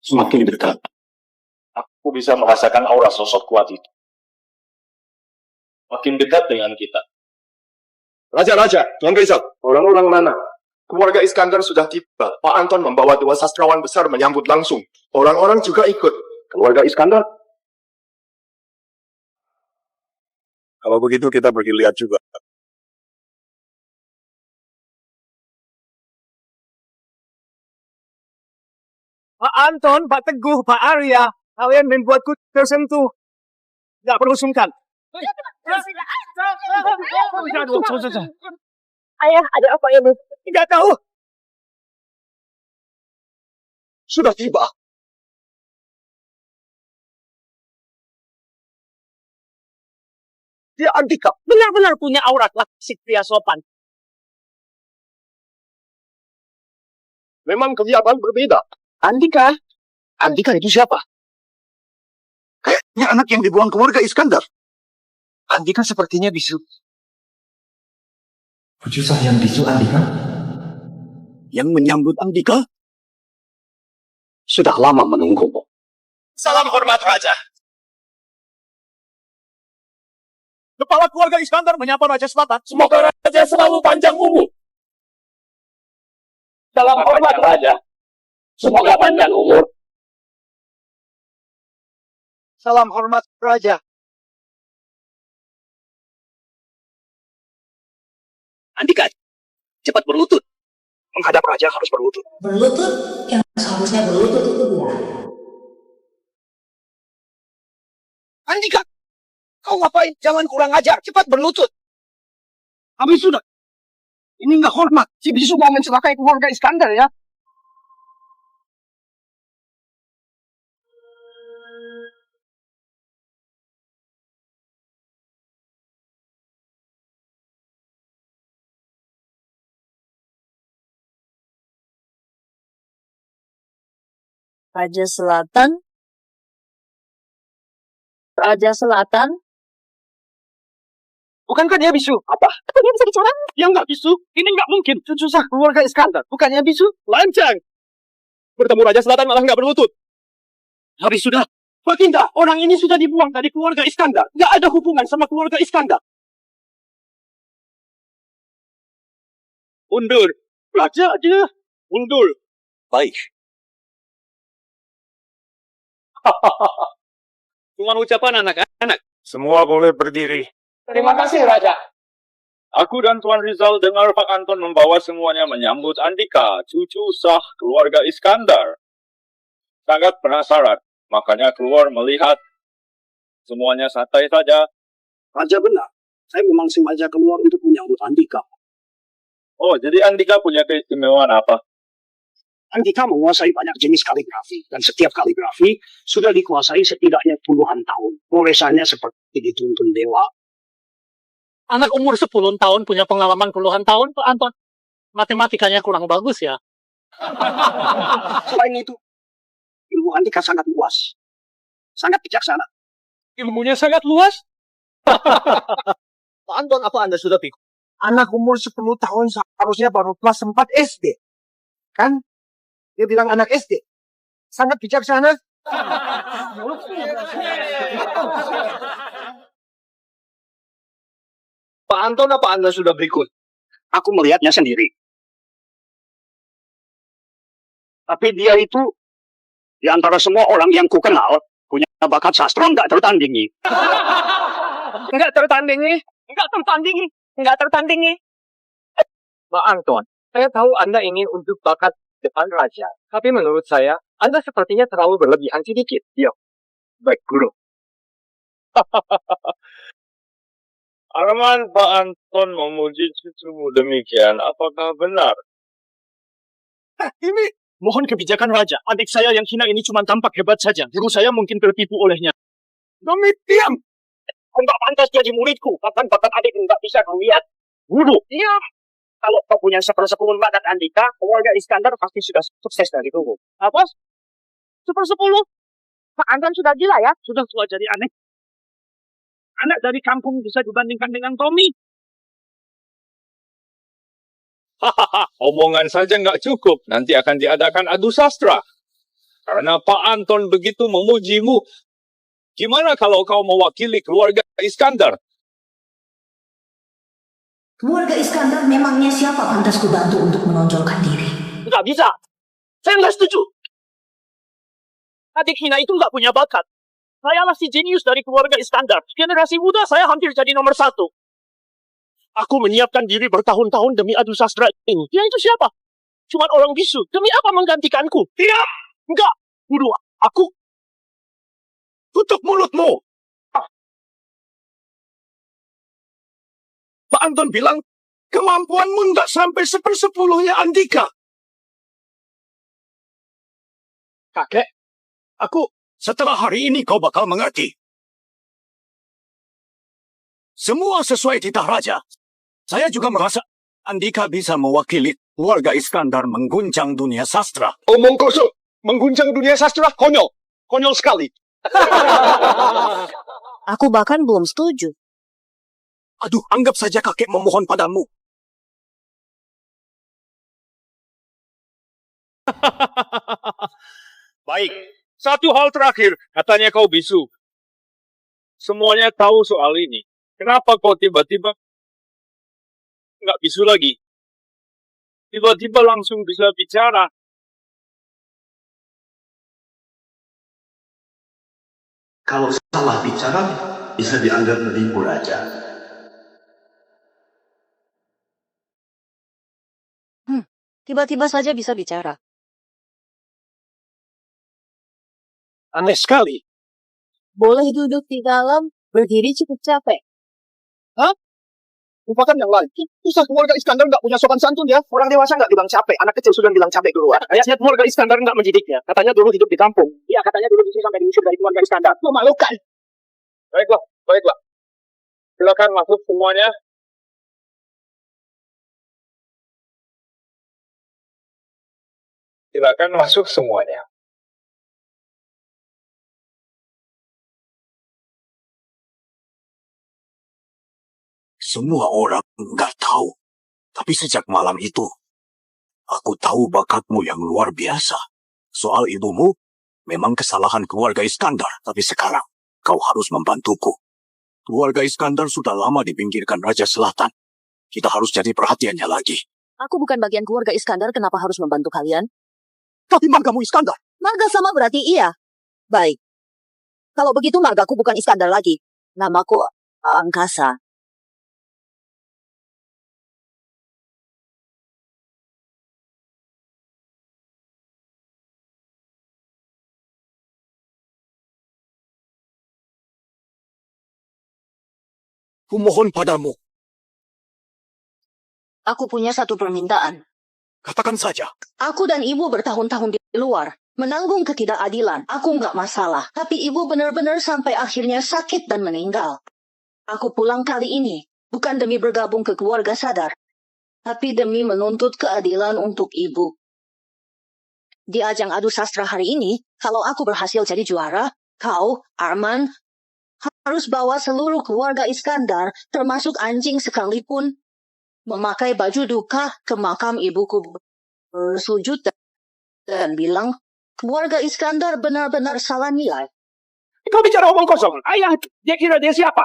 semakin dekat, aku bisa merasakan aura sosok kuat itu. Makin dekat dengan kita. Raja, Tuan Kaisar, orang-orang mana? Keluarga Iskandar sudah tiba. Pak Anton membawa 2 sastrawan besar menyambut langsung. Orang-orang juga ikut. Keluarga Iskandar? Kalau begitu kita pergi lihat juga. Pak Anton, Pak Teguh, Pak Arya, kalian membuatku tersentuh. Tidak perlu sungkan. Ayah, ada apa ini? Tidak tahu. Sudah tiba. Dia Andika benar-benar punya aura klasik pria sopan. Memang kelihatan berbeda. Andika? Andika itu siapa? Kayaknya anak yang dibuang keluarga Iskandar. Andika sepertinya bisu. Pucusah yang bisu Andika? Yang menyambut Andika? Sudah lama menunggu. Salam hormat Raja. Kepala keluarga Iskandar menyapa Raja Selatan. Semoga Raja selalu panjang umur. Salam hormat Raja. Semoga panjang umur. Salam hormat Raja. Andika, cepat berlutut. Menghadap Raja harus berlutut. Berlutut? Yang seharusnya berlutut itu dia. Andika, kau ngapain? Jangan kurang ajar. Cepat berlutut. Habis sudah. Ini nggak hormat. Si bisu mau mencelakai keluarga Iskandar ya. Raja Selatan? Raja Selatan? Bukankah dia bisu? Apa? Apa dia bisa bicara? Dia nggak bisu. Ini nggak mungkin. Cucu sah keluarga Iskandar. Bukannya bisu? Lancang. Bertemu Raja Selatan malah nggak berlutut. Habis sudah. Baginda, orang ini sudah dibuang dari keluarga Iskandar. Nggak ada hubungan sama keluarga Iskandar. Undur. Raja aja. Undur. Baik. Cuma ucapan anak-anak. Semua boleh berdiri. Terima kasih, Raja. Aku dan Tuan Rizal dengar Pak Anton membawa semuanya menyambut Andika, cucu sah keluarga Iskandar. Sangat penasaran, makanya keluar melihat. Semuanya santai saja. Raja benar. Saya memang sengaja keluar untuk menyambut Andika. Oh, jadi Andika punya keistimewaan apa? Andika menguasai banyak jenis kaligrafi. Dan setiap kaligrafi sudah dikuasai setidaknya puluhan tahun. Goresannya seperti dituntun dewa. Anak umur 10 tahun punya pengalaman puluhan tahun, Pak Anton. Matematikanya kurang bagus ya. Selain itu, ilmu Andika sangat luas. Sangat bijaksana. Ilmunya sangat luas. Pak Anton, apa Anda sudah pikir? Anak umur 10 tahun seharusnya baru kelas 4 SD. Kan? Dia bilang anak SD. Sangat bijaksana. Pak Anton, apa Anda sudah berikut? Aku melihatnya sendiri. Tapi dia itu, di antara semua orang yang ku kenal, punya bakat sastra nggak tertandingi. Enggak tertandingi. Enggak tertandingi. Enggak tertandingi. Pak Anton, saya tahu Anda ingin unjuk bakat depan raja. Tapi menurut saya, Anda sepertinya terlalu berlebihan sedikit. Ya, baik guru. Arman, Pak Anton memuji cucumu demikian. Apakah benar? Ini mohon kebijakan raja. Adik saya yang hina ini cuma tampak hebat saja. Guru saya mungkin tertipu olehnya. Demi diam. Enggak pantas jadi muridku. Bahkan bakat adik enggak bisa kau lihat. Guru. Diam. Kalau kau punya sepersepuluh bakat Andika, keluarga Iskandar pasti sudah sukses dari dulu. Apa? 1/10? Pak Anton sudah gila ya? Sudah tua jadi aneh. Anak dari kampung bisa dibandingkan dengan Tommy. Hahaha, omongan saja nggak cukup. Nanti akan diadakan adu sastra. Karena Pak Anton begitu memujimu. Gimana kalau kau mewakili keluarga Iskandar? Keluarga Iskandar memangnya siapa pantas kubantu untuk menonjolkan diri? Nggak bisa. Saya nggak setuju. Adik hina itu nggak punya bakat. Sayalah si jenius dari keluarga Iskandar. Generasi muda saya hampir jadi nomor 1. Aku menyiapkan diri bertahun-tahun demi adu sastra ini. Dia itu siapa? Cuma orang bisu. Demi apa menggantikanku? Tidak. Enggak. Guru, aku... Tutup mulutmu. Pak Anton bilang, kemampuanmu nggak sampai 1/10-nya Andika. Kakek, setelah hari ini kau bakal mengerti. Semua sesuai titah raja. Saya juga merasa Andika bisa mewakili keluarga Iskandar mengguncang dunia sastra. Omong kosong. Mengguncang dunia sastra? Konyol. Konyol sekali. Aku bahkan belum setuju. Aduh, anggap saja kakek memohon padamu. Baik, satu hal terakhir. Katanya kau bisu. Semuanya tahu soal ini. Kenapa kau tiba-tiba nggak bisu lagi? Tiba-tiba langsung bisa bicara. Kalau salah bicara, bisa dianggap menipu raja. Tiba-tiba saja bisa bicara. Aneh sekali. Boleh duduk di dalam, berdiri cukup capek. Hah? Lupakan yang lain. Susah keluarga Iskandar nggak punya sopan santun ya. Orang dewasa nggak bilang capek. Anak kecil sudah bilang capek duluan. Ayatnya keluarga Iskandar nggak mendidiknya. Katanya dulu hidup di kampung. Iya, katanya dulu bisa sampai diusir dari keluarga Iskandar. Memalukan. Baiklah, baiklah. Silakan masuk semuanya. Silakan masuk semuanya. Semua orang nggak tahu. Tapi sejak malam itu, aku tahu bakatmu yang luar biasa. Soal ibumu, memang kesalahan keluarga Iskandar. Tapi sekarang, kau harus membantuku. Keluarga Iskandar sudah lama dipinggirkan Raja Selatan. Kita harus jadi perhatiannya lagi. Aku bukan bagian keluarga Iskandar, kenapa harus membantu kalian? Tapi margamu Iskandar. Marga sama berarti iya. Baik. Kalau begitu margaku bukan Iskandar lagi. Namaku Angkasa. Kumohon padamu, Aku punya satu permintaan. katakan saja. Aku dan ibu bertahun-tahun di luar. Menanggung ketidakadilan. Aku nggak masalah. Tapi ibu benar-benar sampai akhirnya sakit dan meninggal. Aku pulang kali ini. Bukan demi bergabung ke keluarga sadar. Tapi demi menuntut keadilan untuk ibu. Di ajang adu sastra hari ini, kalau aku berhasil jadi juara, kau, Arman, harus bawa seluruh keluarga Iskandar, termasuk anjing sekalipun, memakai baju duka ke makam ibuku, bersujud dan bilang, keluarga Iskandar benar-benar salah nilai. Kau bicara omong kosong. Ayah, dia kira dia siapa?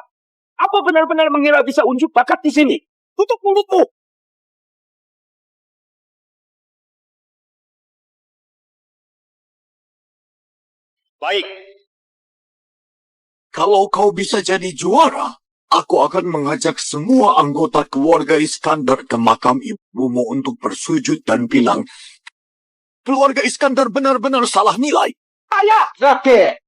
Apa benar-benar mengira bisa unjuk bakat di sini? Tutup mulutmu. Baik, Kalau kau bisa jadi juara, Aku akan mengajak semua anggota keluarga Iskandar ke makam ibumu untuk bersujud dan bilang, keluarga Iskandar benar-benar salah nilai. Ayah, Rakyat!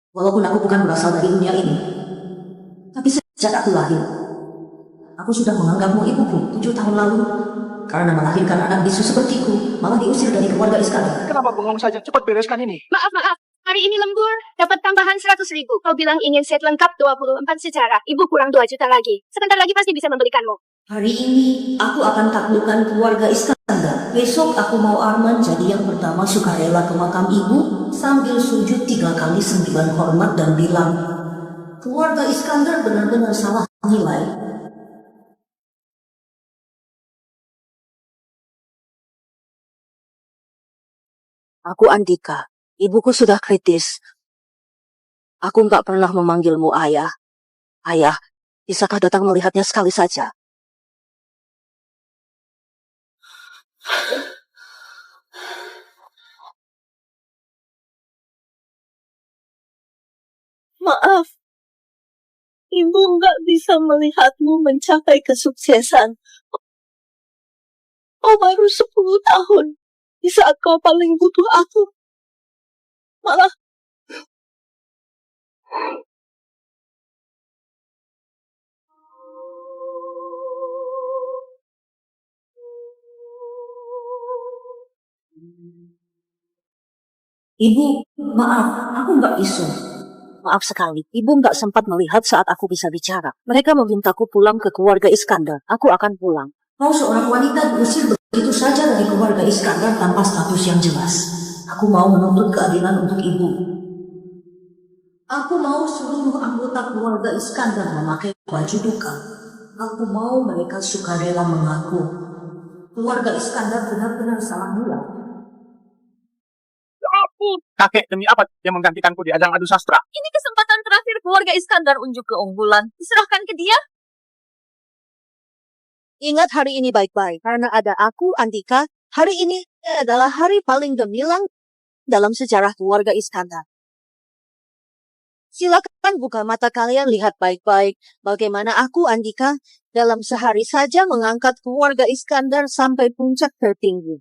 Walaupun aku bukan berasal dari dunia ini, tapi sejak aku lahir, aku sudah menganggapmu ibuku 7 tahun lalu. Karena melahirkan anak bisu sepertiku, malah diusir dari keluarga Iskandar. Kenapa bengong saja? Cepat bereskan ini. Maaf. Hari ini lembur, dapat tambahan 100.000. Kau bilang ingin set lengkap 24 secara. Ibu kurang 2 juta lagi. Sebentar lagi pasti bisa membelikanmu. Hari ini, aku akan taklukkan keluarga Iskandar. Besok aku mau Arman jadi yang pertama sukarela ke makam ibu, sambil sujud 3 kali 9 hormat dan bilang, keluarga Iskandar benar-benar salah nilai. Aku Andika. Ibuku sudah kritis. Aku nggak pernah memanggilmu ayah. Ayah, bisakah datang melihatnya sekali saja? Maaf, ibu nggak bisa melihatmu mencapai kesuksesan. Kau baru 10 tahun. Di saat kau paling butuh aku, malah Ibu, maaf, aku nggak bisa. Maaf sekali, ibu nggak sempat melihat saat aku bisa bicara. Mereka memintaku pulang ke keluarga Iskandar. Aku akan pulang. Kau seorang wanita diusir begitu saja dari keluarga Iskandar tanpa status yang jelas. Aku mau menuntut keadilan untuk ibu. Aku mau seluruh anggota keluarga Iskandar memakai baju duka. Aku mau mereka sukarela mengaku keluarga Iskandar benar-benar salah nilai. Kakek, demi apa dia menggantikanku di ajang adu sastra? ini kesempatan terakhir keluarga Iskandar unjuk keunggulan. Diserahkan ke dia. Ingat hari ini baik-baik, karena ada aku, Andika. Hari ini adalah hari paling gemilang dalam sejarah keluarga Iskandar. Silakan buka mata kalian, lihat baik-baik bagaimana aku, Andika, dalam sehari saja mengangkat keluarga Iskandar sampai puncak tertinggi.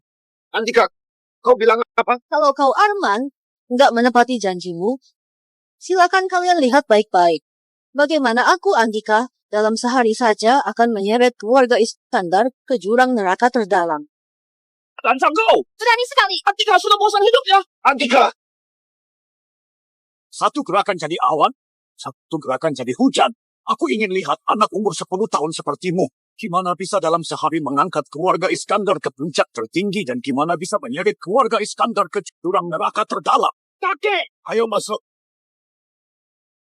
Andika, kau bilang apa? Kalau kau Arman nggak menepati janjimu, silakan kalian lihat baik-baik bagaimana aku, Andika, dalam sehari saja akan menyeret keluarga Iskandar ke jurang neraka terdalam. Lancang kau! Berani sekali. Andika sudah bosan hidupnya! Andika! Satu gerakan jadi awan, satu gerakan jadi hujan. Aku ingin lihat anak umur 10 tahun sepertimu. Gimana bisa dalam sehari mengangkat keluarga Iskandar ke puncak tertinggi dan gimana bisa menyeret keluarga Iskandar ke jurang neraka terdalam. Kakek! Ayo masuk.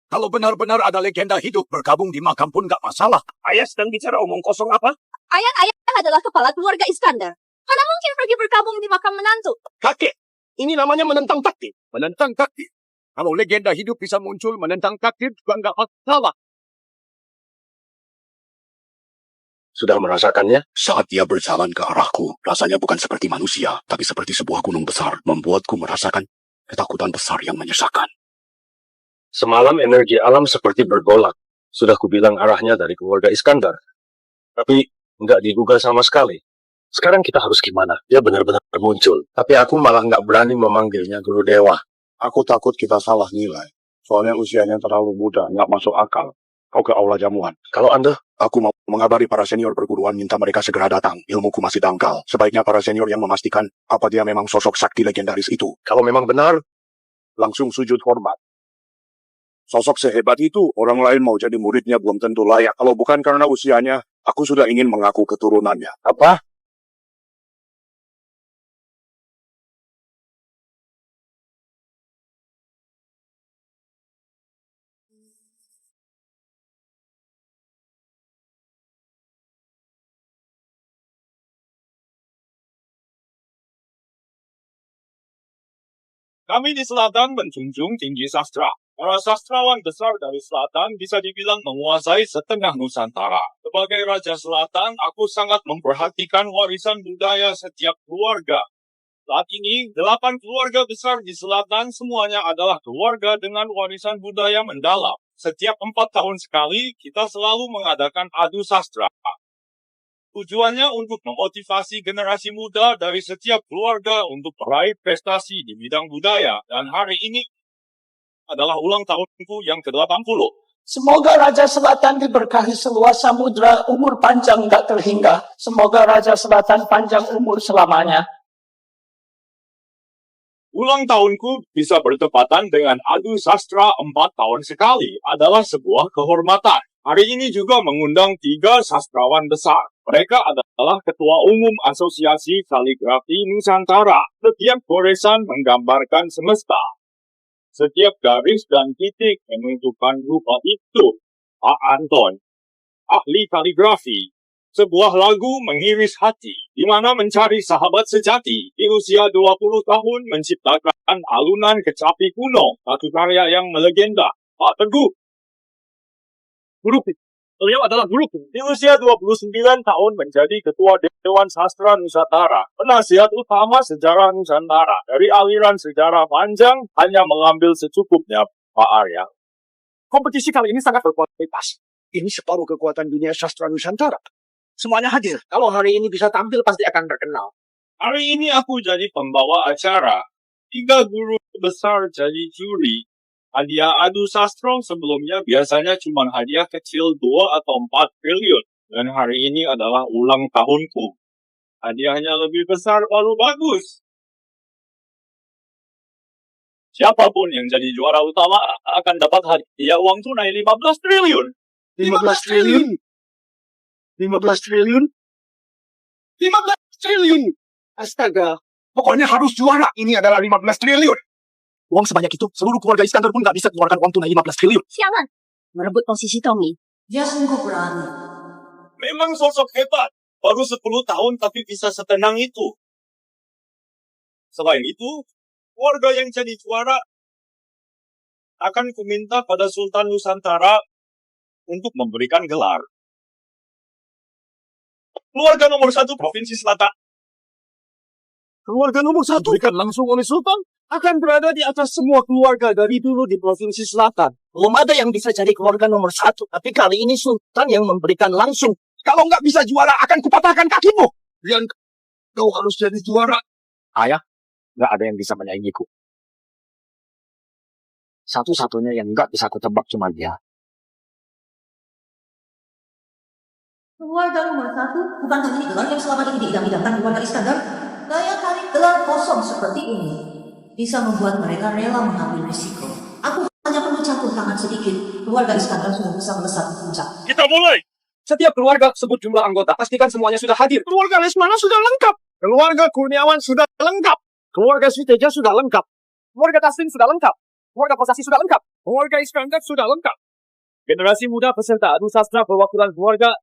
Kalau benar-benar ada legenda hidup bergabung di makam pun gak masalah. Ayah sedang bicara omong kosong apa? Ayah adalah kepala keluarga Iskandar. Mana mungkin pergi berkabung di makam menantu? Kakek, ini namanya menentang takdir. Menentang takdir. Kalau legenda hidup bisa muncul, menentang takdir juga nggak masalah. Sudah merasakannya? Saat dia berjalan ke arahku, rasanya bukan seperti manusia, tapi seperti sebuah gunung besar, membuatku merasakan ketakutan besar yang menyesakan. Semalam energi alam seperti bergolak. Sudah kubilang arahnya dari keluarga Iskandar. Tapi nggak diduga sama sekali. Sekarang kita harus gimana? Dia benar-benar muncul. Tapi aku malah nggak berani memanggilnya Guru Dewa. Aku takut kita salah nilai. Soalnya usianya terlalu muda, nggak masuk akal. Kau ke aula jamuan. Kalau Anda, Aku mau mengabari para senior perguruan minta mereka segera datang. Ilmuku masih dangkal. Sebaiknya para senior yang memastikan apa dia memang sosok sakti legendaris itu. kalau memang benar, Langsung sujud hormat. Sosok sehebat itu, orang lain mau jadi muridnya belum tentu layak. Kalau bukan karena usianya, aku sudah ingin mengaku keturunannya. apa? Kami di selatan menjunjung tinggi sastra. Para sastrawan besar dari selatan bisa dibilang menguasai setengah Nusantara. Sebagai Raja Selatan, aku sangat memperhatikan warisan budaya setiap keluarga. Saat ini, 8 keluarga besar di selatan semuanya adalah keluarga dengan warisan budaya mendalam. Setiap 4 tahun sekali, kita selalu mengadakan adu sastra. Tujuannya untuk memotivasi generasi muda dari setiap keluarga untuk meraih prestasi di bidang budaya. Dan hari ini adalah ulang tahunku yang ke-80. Semoga Raja Selatan diberkahi seluas samudra, umur panjang tak terhingga. Semoga Raja Selatan panjang umur selamanya. Ulang tahunku bisa bertepatan dengan adu sastra 4 tahun sekali adalah sebuah kehormatan. Hari ini juga mengundang 3 sastrawan besar. Mereka adalah Ketua Umum Asosiasi Kaligrafi Nusantara. Setiap goresan menggambarkan semesta. Setiap garis dan titik menentukan rupa itu. Pak Anton, ahli kaligrafi. Sebuah lagu mengiris hati, di mana mencari sahabat sejati. Di usia 20 tahun menciptakan alunan kecapi kuno, satu karya yang melegenda. Pak Teguh, beliau adalah guruku. Di usia 29 tahun menjadi Ketua Dewan Sastra Nusantara, penasihat utama sejarah Nusantara. Dari aliran sejarah panjang, hanya mengambil secukupnya, Pak Arya. Kompetisi kali ini sangat berkualitas. Ini separuh kekuatan dunia sastra Nusantara. Semuanya hadir. Kalau hari ini bisa tampil, pasti akan terkenal. Hari ini aku jadi pembawa acara. 3 guru besar jadi juri. Hadiah adu sastra sebelumnya biasanya cuma hadiah kecil 2 atau 4 triliun. Dan hari ini adalah ulang tahunku. Hadiahnya lebih besar baru bagus. Siapapun yang jadi juara utama akan dapat hadiah uang tunai 15 triliun. 15 triliun? 15 triliun? 15 triliun! Astaga. Pokoknya harus juara. Ini adalah 15 triliun. Uang sebanyak itu, seluruh keluarga Iskandar pun gak bisa keluarkan uang tunai 15 triliun. Sialan, merebut posisi Tommy. Dia sungguh berani. Memang sosok hebat. Baru 10 tahun tapi bisa setenang itu. Selain itu, keluarga yang jadi juara akan kuminta pada Sultan Nusantara untuk memberikan gelar. Keluarga nomor 1 Provinsi Selatan. Keluarga nomor 1 diberikan langsung oleh Sultan akan berada di atas semua keluarga dari dulu di Provinsi Selatan. Belum ada yang bisa jadi keluarga nomor 1. Tapi kali ini Sultan yang memberikan langsung. Kalau nggak bisa juara, akan kupatahkan kakimu. Dan kau harus jadi juara. Ayah, nggak ada yang bisa menyaingiku. Satu-satunya yang nggak bisa kutebak cuma dia. Keluarga nomor 1 bukan hanya gelar yang selama ini diidam-idamkan keluarga Iskandar. Daya tarik gelar kosong seperti ini bisa membuat mereka rela mengambil risiko. Aku hanya perlu campur tangan sedikit. Keluarga Iskandar sudah bisa melesat ke puncak. Kita mulai! Setiap keluarga sebut jumlah anggota. Pastikan semuanya sudah hadir. Keluarga Lesmana sudah lengkap. Keluarga Kurniawan sudah lengkap. Keluarga Switeja sudah lengkap. Keluarga Taslim sudah lengkap. Keluarga Kosasi sudah lengkap. Keluarga Iskandar sudah lengkap. Generasi muda peserta adu sastra perwakilan keluarga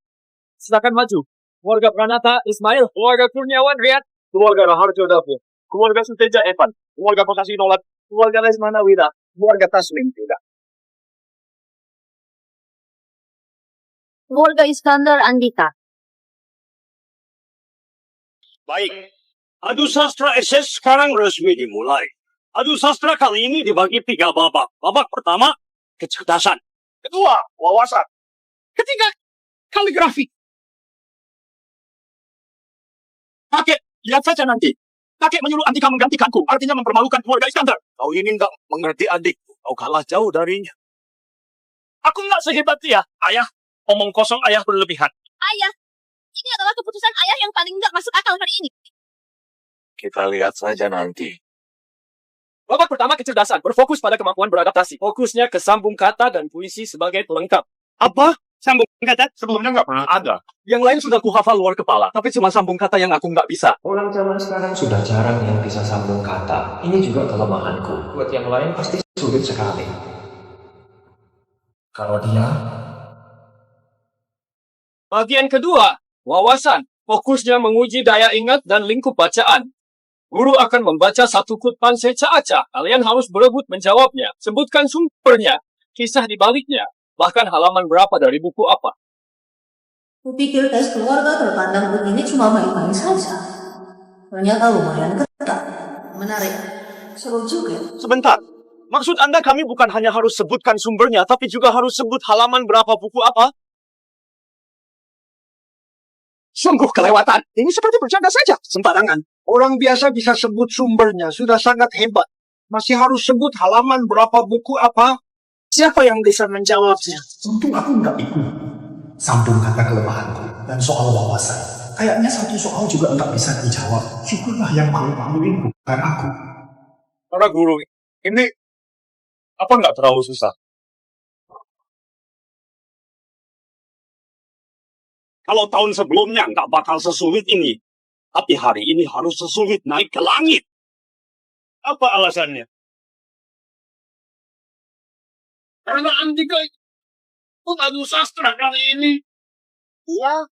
silakan maju. Keluarga Pranata Ismail. Keluarga Kurniawan Riyad. Keluarga Raharjo Davu. Keluarga Suteja Evan. Keluarga Kosasi Nolat. Keluarga Lesmana Wida. Keluarga Taslim tidak. Keluarga Iskandar Andika. Baik. Adu sastra SS sekarang resmi dimulai. Adu sastra kali ini dibagi 3 babak. Babak pertama, kecerdasan. Kedua, wawasan. Ketiga, kaligrafi. Kakek, lihat saja nanti. Kakek menyuruh Andika menggantikanku. Artinya mempermalukan keluarga Iskandar. Kau ini nggak mengerti adik. Kau kalah jauh darinya. Aku nggak sehebat dia. Ayah, omong kosong ayah berlebihan. Ayah, ini adalah keputusan ayah yang paling nggak masuk akal hari ini. Kita lihat saja nanti. Babak pertama kecerdasan. Berfokus pada kemampuan beradaptasi. Fokusnya ke sambung kata dan puisi sebagai pelengkap. Apa? Sambung kata? Sebelumnya nggak pernah ada. Yang lain sudah kuhafal luar kepala. Tapi cuma sambung kata yang aku nggak bisa. Orang zaman sekarang sudah jarang yang bisa sambung kata. Ini juga kelemahanku. Buat yang lain pasti sulit sekali. Kalau dia... Bagian kedua, wawasan. Fokusnya menguji daya ingat dan lingkup bacaan. Guru akan membaca satu kutpan seca acak. Kalian harus berebut menjawabnya. Sebutkan sumbernya, kisah di baliknya, bahkan halaman berapa dari buku apa. Kupikir tes keluarga terpandang begini cuma main-main saja. Ternyata lumayan ketat. Menarik. Seru juga. Sebentar. Maksud Anda kami bukan hanya harus sebutkan sumbernya, tapi juga harus sebut halaman berapa buku apa? Sungguh kelewatan. Ini seperti bercanda saja. Sembarangan. Orang biasa bisa sebut sumbernya, sudah sangat hebat. Masih harus sebut halaman berapa buku apa? Siapa yang bisa menjawabnya? Untung aku nggak ikut. Sambung kata kelemahanku dan soal wawasan. Kayaknya satu soal juga nggak bisa dijawab. Syukurlah yang malu-maluin bukan aku. Para guru, ini apa nggak terlalu susah? Kalau tahun sebelumnya nggak bakal sesulit ini. Tapi hari ini harus sesulit naik ke langit. Apa alasannya? Karena Andika pengadu sastra kali ini. Iya.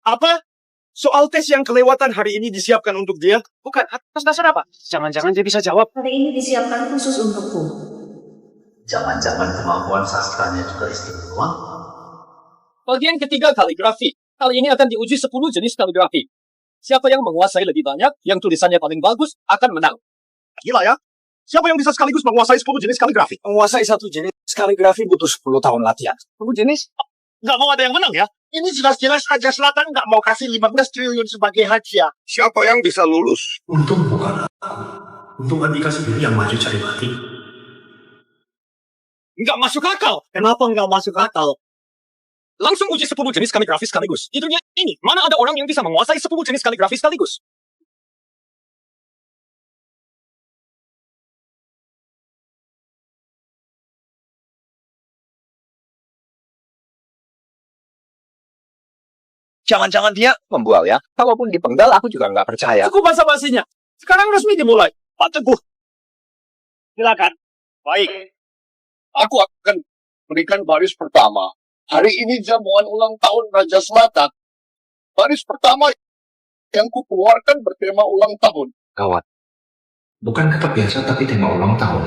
Apa? Soal tes yang kelewatan hari ini disiapkan untuk dia? Bukan, atas dasar apa? Jangan-jangan dia bisa jawab. Hari ini disiapkan khusus untukku. Jangan-jangan kemampuan sastranya juga istimewa. Bagian ketiga kaligrafi. Kali ini akan diuji 10 jenis kaligrafi. Siapa yang menguasai lebih banyak, yang tulisannya paling bagus, akan menang. Gila ya. Siapa yang bisa sekaligus menguasai 10 jenis kaligrafi? Menguasai satu jenis kaligrafi butuh 10 tahun latihan. 10 jenis? Nggak mau ada yang menang ya? Ini jelas-jelas Raja Selatan nggak mau kasih 15 triliun sebagai hadiah. Siapa yang bisa lulus? Untung bukan aku. Untung Andika sendiri yang maju cari mati. Nggak masuk akal. Kenapa nggak masuk akal? Langsung uji 10 jenis kaligrafi sekaligus. Di dunia ini, mana ada orang yang bisa menguasai 10 jenis kaligrafi sekaligus? Jangan-jangan dia membual ya. Kalaupun dipenggal, aku juga nggak percaya. Cukup basa-basinya. Sekarang resmi dimulai. Pak Teguh, silakan. Baik. Aku akan berikan baris pertama. Hari ini jamuan ulang tahun Raja Selatan. Baris pertama yang kukeluarkan bertema ulang tahun. Gawat. Bukan kata biasa tapi tema ulang tahun.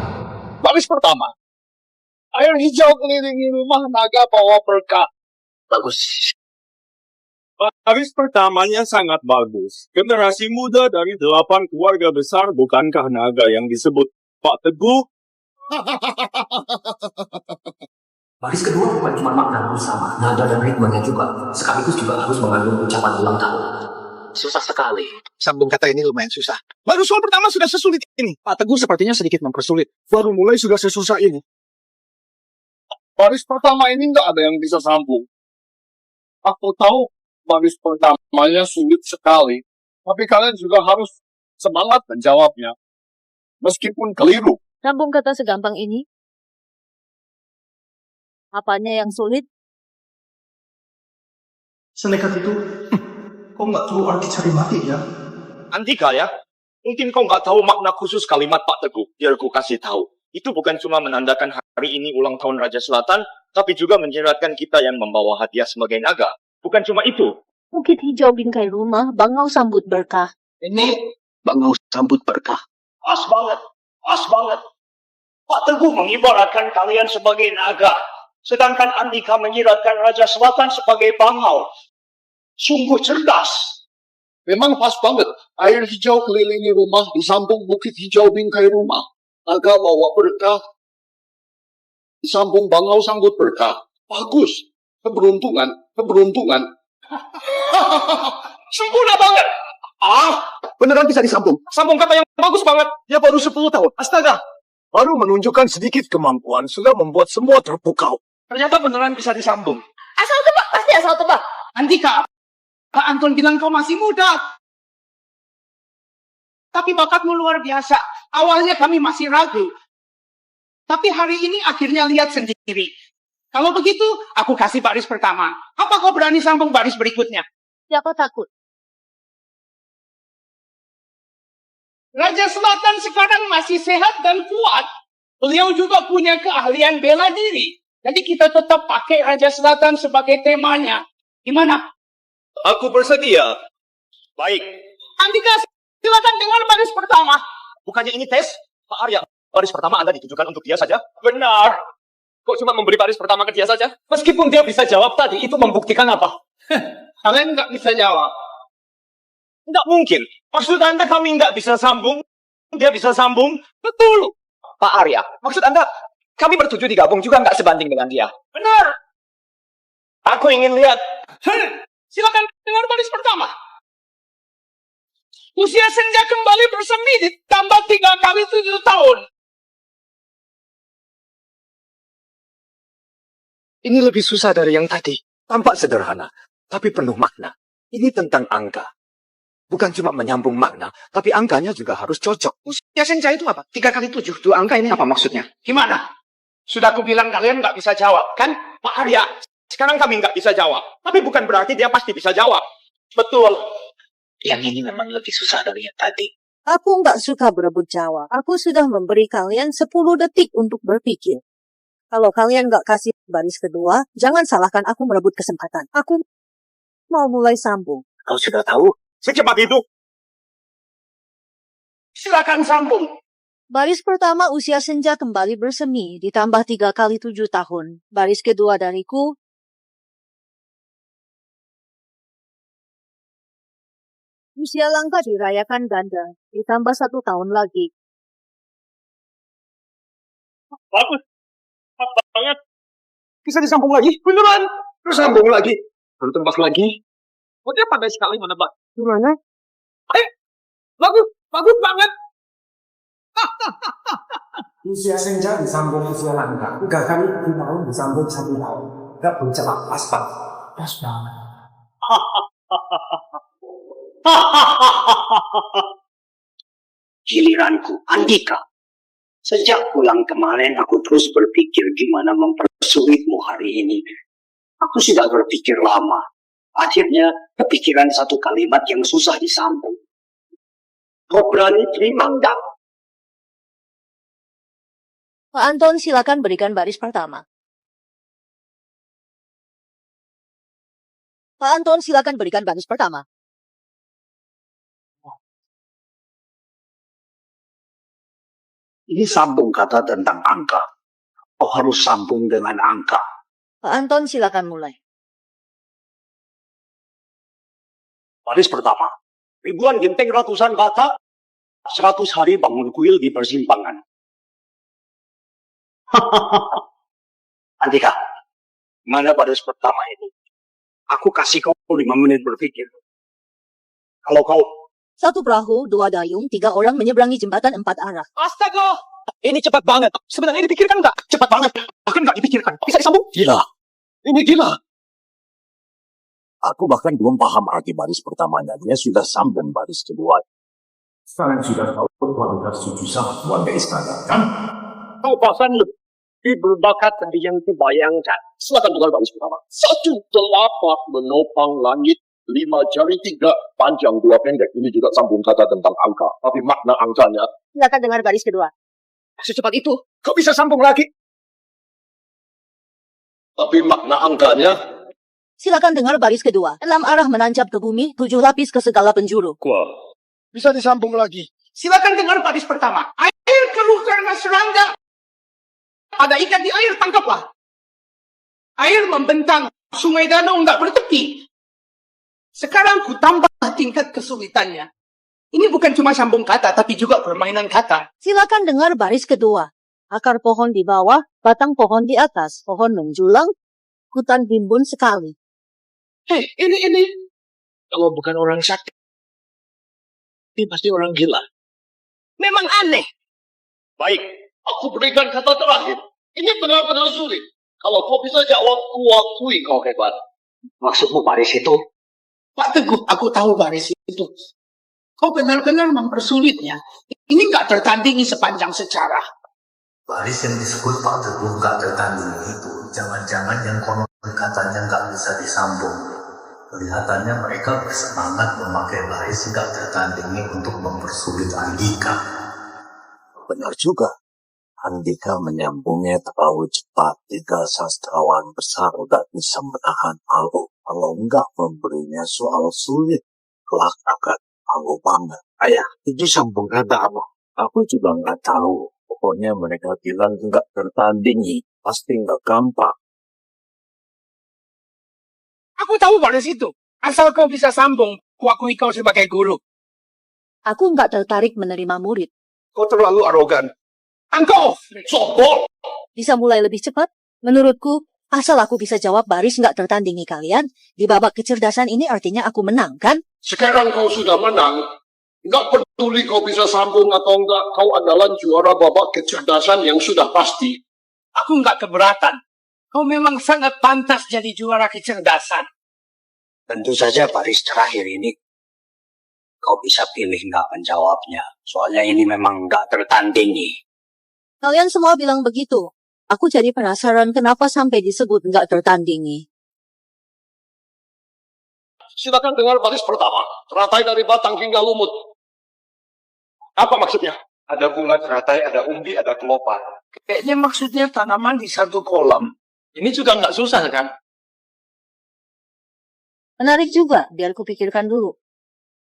Baris pertama. Air hijau kelilingi rumah naga bawa berkah. Bagus. Baris pertamanya sangat bagus. Generasi muda dari 8 keluarga besar, bukankah naga yang disebut Pak Teguh? Baris kedua bukan cuma makna bersama, nada dan ritmenya juga. Sekaligus juga harus mengandung ucapan ulang tahun. Susah sekali. Sambung kata ini lumayan susah. Baru soal pertama sudah sesulit ini. Pak Teguh sepertinya sedikit mempersulit. Baru mulai sudah sesusah ini. Baris pertama ini nggak ada yang bisa sambung. Aku tahu baris pertamanya sulit sekali. Tapi kalian juga harus semangat menjawabnya. Meskipun keliru. Sambung kata segampang ini. Apanya yang sulit? Senekat itu, kok nggak tahu arti cari mati ya? Andika ya, mungkin kau nggak tahu makna khusus kalimat Pak Teguh. Biar ku kasih tahu. Itu bukan cuma menandakan hari ini ulang tahun Raja Selatan, tapi juga menyiratkan kita yang membawa hadiah sebagai naga. Bukan cuma itu. Bukit hijau bingkai rumah, bangau sambut berkah. Ini Bangau sambut berkah. pas banget. Pas banget. Pak Teguh mengibaratkan kalian sebagai naga. Sedangkan Andika menyiratkan Raja Selatan sebagai bangau. Sungguh cerdas. Memang pas banget. Air hijau kelilingi rumah, disambung bukit hijau bingkai rumah. Naga bawa berkah. Disambung bangau sambut berkah. Bagus. Keberuntungan. Keberuntungan. Sempurna banget. Beneran bisa disambung. Sambung kata yang bagus banget. Dia baru 10 tahun. Astaga. Baru menunjukkan sedikit kemampuan, sudah membuat semua terpukau. Ternyata beneran bisa disambung. Asal tebak, pasti asal tebak. Andika, Pak Anton bilang kau masih muda. Tapi bakatmu luar biasa. Awalnya kami masih ragu. Tapi hari ini akhirnya lihat sendiri. Kalau begitu, aku kasih baris pertama. Apa kau berani sambung baris berikutnya? Siapa takut? Raja Selatan sekarang masih sehat dan kuat. Beliau juga punya keahlian bela diri. Jadi kita tetap pakai Raja Selatan sebagai temanya. Gimana? Aku bersedia. Baik. Andika Silakan dengar baris pertama. Bukannya ini tes? Pak Arya, baris pertama Anda ditujukan untuk dia saja? Benar. Kok cuma memberi baris pertama ke dia saja? Meskipun dia bisa jawab tadi, itu membuktikan apa? Kalian nggak bisa jawab. Nggak mungkin. Maksud Anda kami nggak bisa sambung? Dia bisa sambung? Betul. Pak Arya, maksud Anda kami bertujuh digabung juga nggak sebanding dengan dia? Benar. Aku ingin lihat. Silakan dengar baris pertama. Usia senja kembali bersemi ditambah 3 kali 7 tahun. Ini lebih susah dari yang tadi. Tampak sederhana, tapi penuh makna. Ini tentang angka. Bukan cuma menyambung makna, tapi angkanya juga harus cocok. Usia senja itu apa? 3 kali 7. 2 angka ini apa maksudnya? Gimana? Sudah aku bilang kalian nggak bisa jawab, kan? Pak Arya, sekarang kami nggak bisa jawab. Tapi bukan berarti dia pasti bisa jawab. Betul. Yang ini memang lebih susah dari yang tadi. Aku nggak suka berebut jawab. Aku sudah memberi kalian 10 detik untuk berpikir. Kalau kalian nggak kasih baris kedua, jangan salahkan aku merebut kesempatan. Aku mau mulai sambung. Kau sudah tahu? Secepat itu. Silakan sambung. Baris pertama usia senja kembali bersemi, ditambah 3 kali 7 tahun. Baris kedua dariku, usia langka dirayakan ganda, ditambah 1 tahun lagi. Bagus. Mantap banget. Bisa disambung lagi? Beneran. Terus sambung lagi. Baru tembak lagi. Oh, dia pandai sekali menebak. Gimana? Bagus. Bagus banget. Usia senja disambung usia langka. 3 kali 7 tahun disambung 1 tahun. Gak bercepat, pas pak. Pas banget. Giliranku, Andika. Sejak pulang kemarin aku terus berpikir gimana mempersulitmu hari ini. Aku sudah berpikir lama. Akhirnya kepikiran satu kalimat yang susah disambung. Kau berani terima enggak? Pak Anton, silakan berikan baris pertama. Pak Anton, silakan berikan baris pertama. Ini sambung kata tentang angka. Kau harus sambung dengan angka. Pak Anton, silakan mulai. Baris pertama. Ribuan genteng ratusan kata. 100 hari bangun kuil di persimpangan. Andika, mana baris pertama ini? Aku kasih kau 5 menit berpikir. Kalau kau 1 perahu, 2 dayung, 3 orang menyeberangi jembatan 4 arah. Astaga. Ini cepat banget. Sebenarnya dipikirkan nggak? Cepat banget. Bahkan nggak dipikirkan. Bisa disambung? Gila. Ini gila. Aku bahkan belum paham arti baris pertamanya. Dia sudah sambung baris kedua. Sekarang sudah tahu kualitas cucu sah warga Iskandar, kan? Kau bahkan lebih berbakat dari yang dibayangkan. Silakan dengar baris pertama. 1 telapak menopang langit, 5 jari 3 panjang 2 pendek. Ini juga sambung kata tentang angka. Tapi makna angkanya. Silakan dengar baris kedua. Secepat itu, kau bisa sambung lagi. Tapi makna angkanya. Silakan dengar baris kedua. 6 arah menancap ke bumi, 7 lapis ke segala penjuru. Wah. Bisa disambung lagi. Silakan dengar baris pertama. Air keluh karena serangga. Ada ikan di air, tangkaplah. Air membentang. Sungai danau nggak bertepi. Sekarang ku tambah tingkat kesulitannya. Ini bukan cuma sambung kata, tapi juga permainan kata. Silakan dengar baris kedua. Akar pohon di bawah, batang pohon di atas. Pohon menjulang, hutan bimbun sekali. Hei, ini. kalau bukan orang sakti, ini pasti orang gila. Memang aneh. Baik, aku berikan kata terakhir. Ini benar-benar sulit. Kalau kau bisa jawab, ku akui kau hebat. Maksudmu baris itu? Pak Teguh, aku tahu baris itu. Kau benar-benar mempersulitnya. Ini nggak tertandingi sepanjang sejarah. Baris yang disebut Pak Teguh nggak tertandingi itu, jangan-jangan yang konon katanya nggak bisa disambung. Kelihatannya mereka bersemangat memakai baris nggak tertandingi untuk mempersulit Andika. Benar juga. Andika menyambungnya terlalu cepat. 3 sastrawan besar nggak bisa menahan palu. Kalau nggak memberinya soal sulit, kelak akan Aku banget. Ayah, itu sambung kata apa? Aku juga nggak tahu. Pokoknya mereka bilang nggak tertandingi. Pasti nggak gampang. Aku tahu baris itu. Asal kau bisa sambung, kuakui kau sebagai guru. Aku nggak tertarik menerima murid. Kau terlalu arogan. Engkau, sombong. Bisa mulai lebih cepat? Menurutku, asal aku bisa jawab baris nggak tertandingi kalian, di babak kecerdasan ini artinya aku menang, kan? Sekarang kau sudah menang. Nggak peduli kau bisa sambung atau enggak, kau adalah juara babak kecerdasan yang sudah pasti. Aku nggak keberatan. Kau memang sangat pantas jadi juara kecerdasan. Tentu saja baris terakhir ini kau bisa pilih nggak menjawabnya. Soalnya ini memang nggak tertandingi. Kalian semua bilang begitu. Aku jadi penasaran kenapa sampai disebut nggak tertandingi. Silakan dengar baris pertama. Teratai dari batang hingga lumut. Apa maksudnya? Ada bunga teratai, ada umbi, ada kelopak. Kayaknya maksudnya tanaman di satu kolam. Ini juga nggak susah kan? Menarik juga, biar kupikirkan dulu.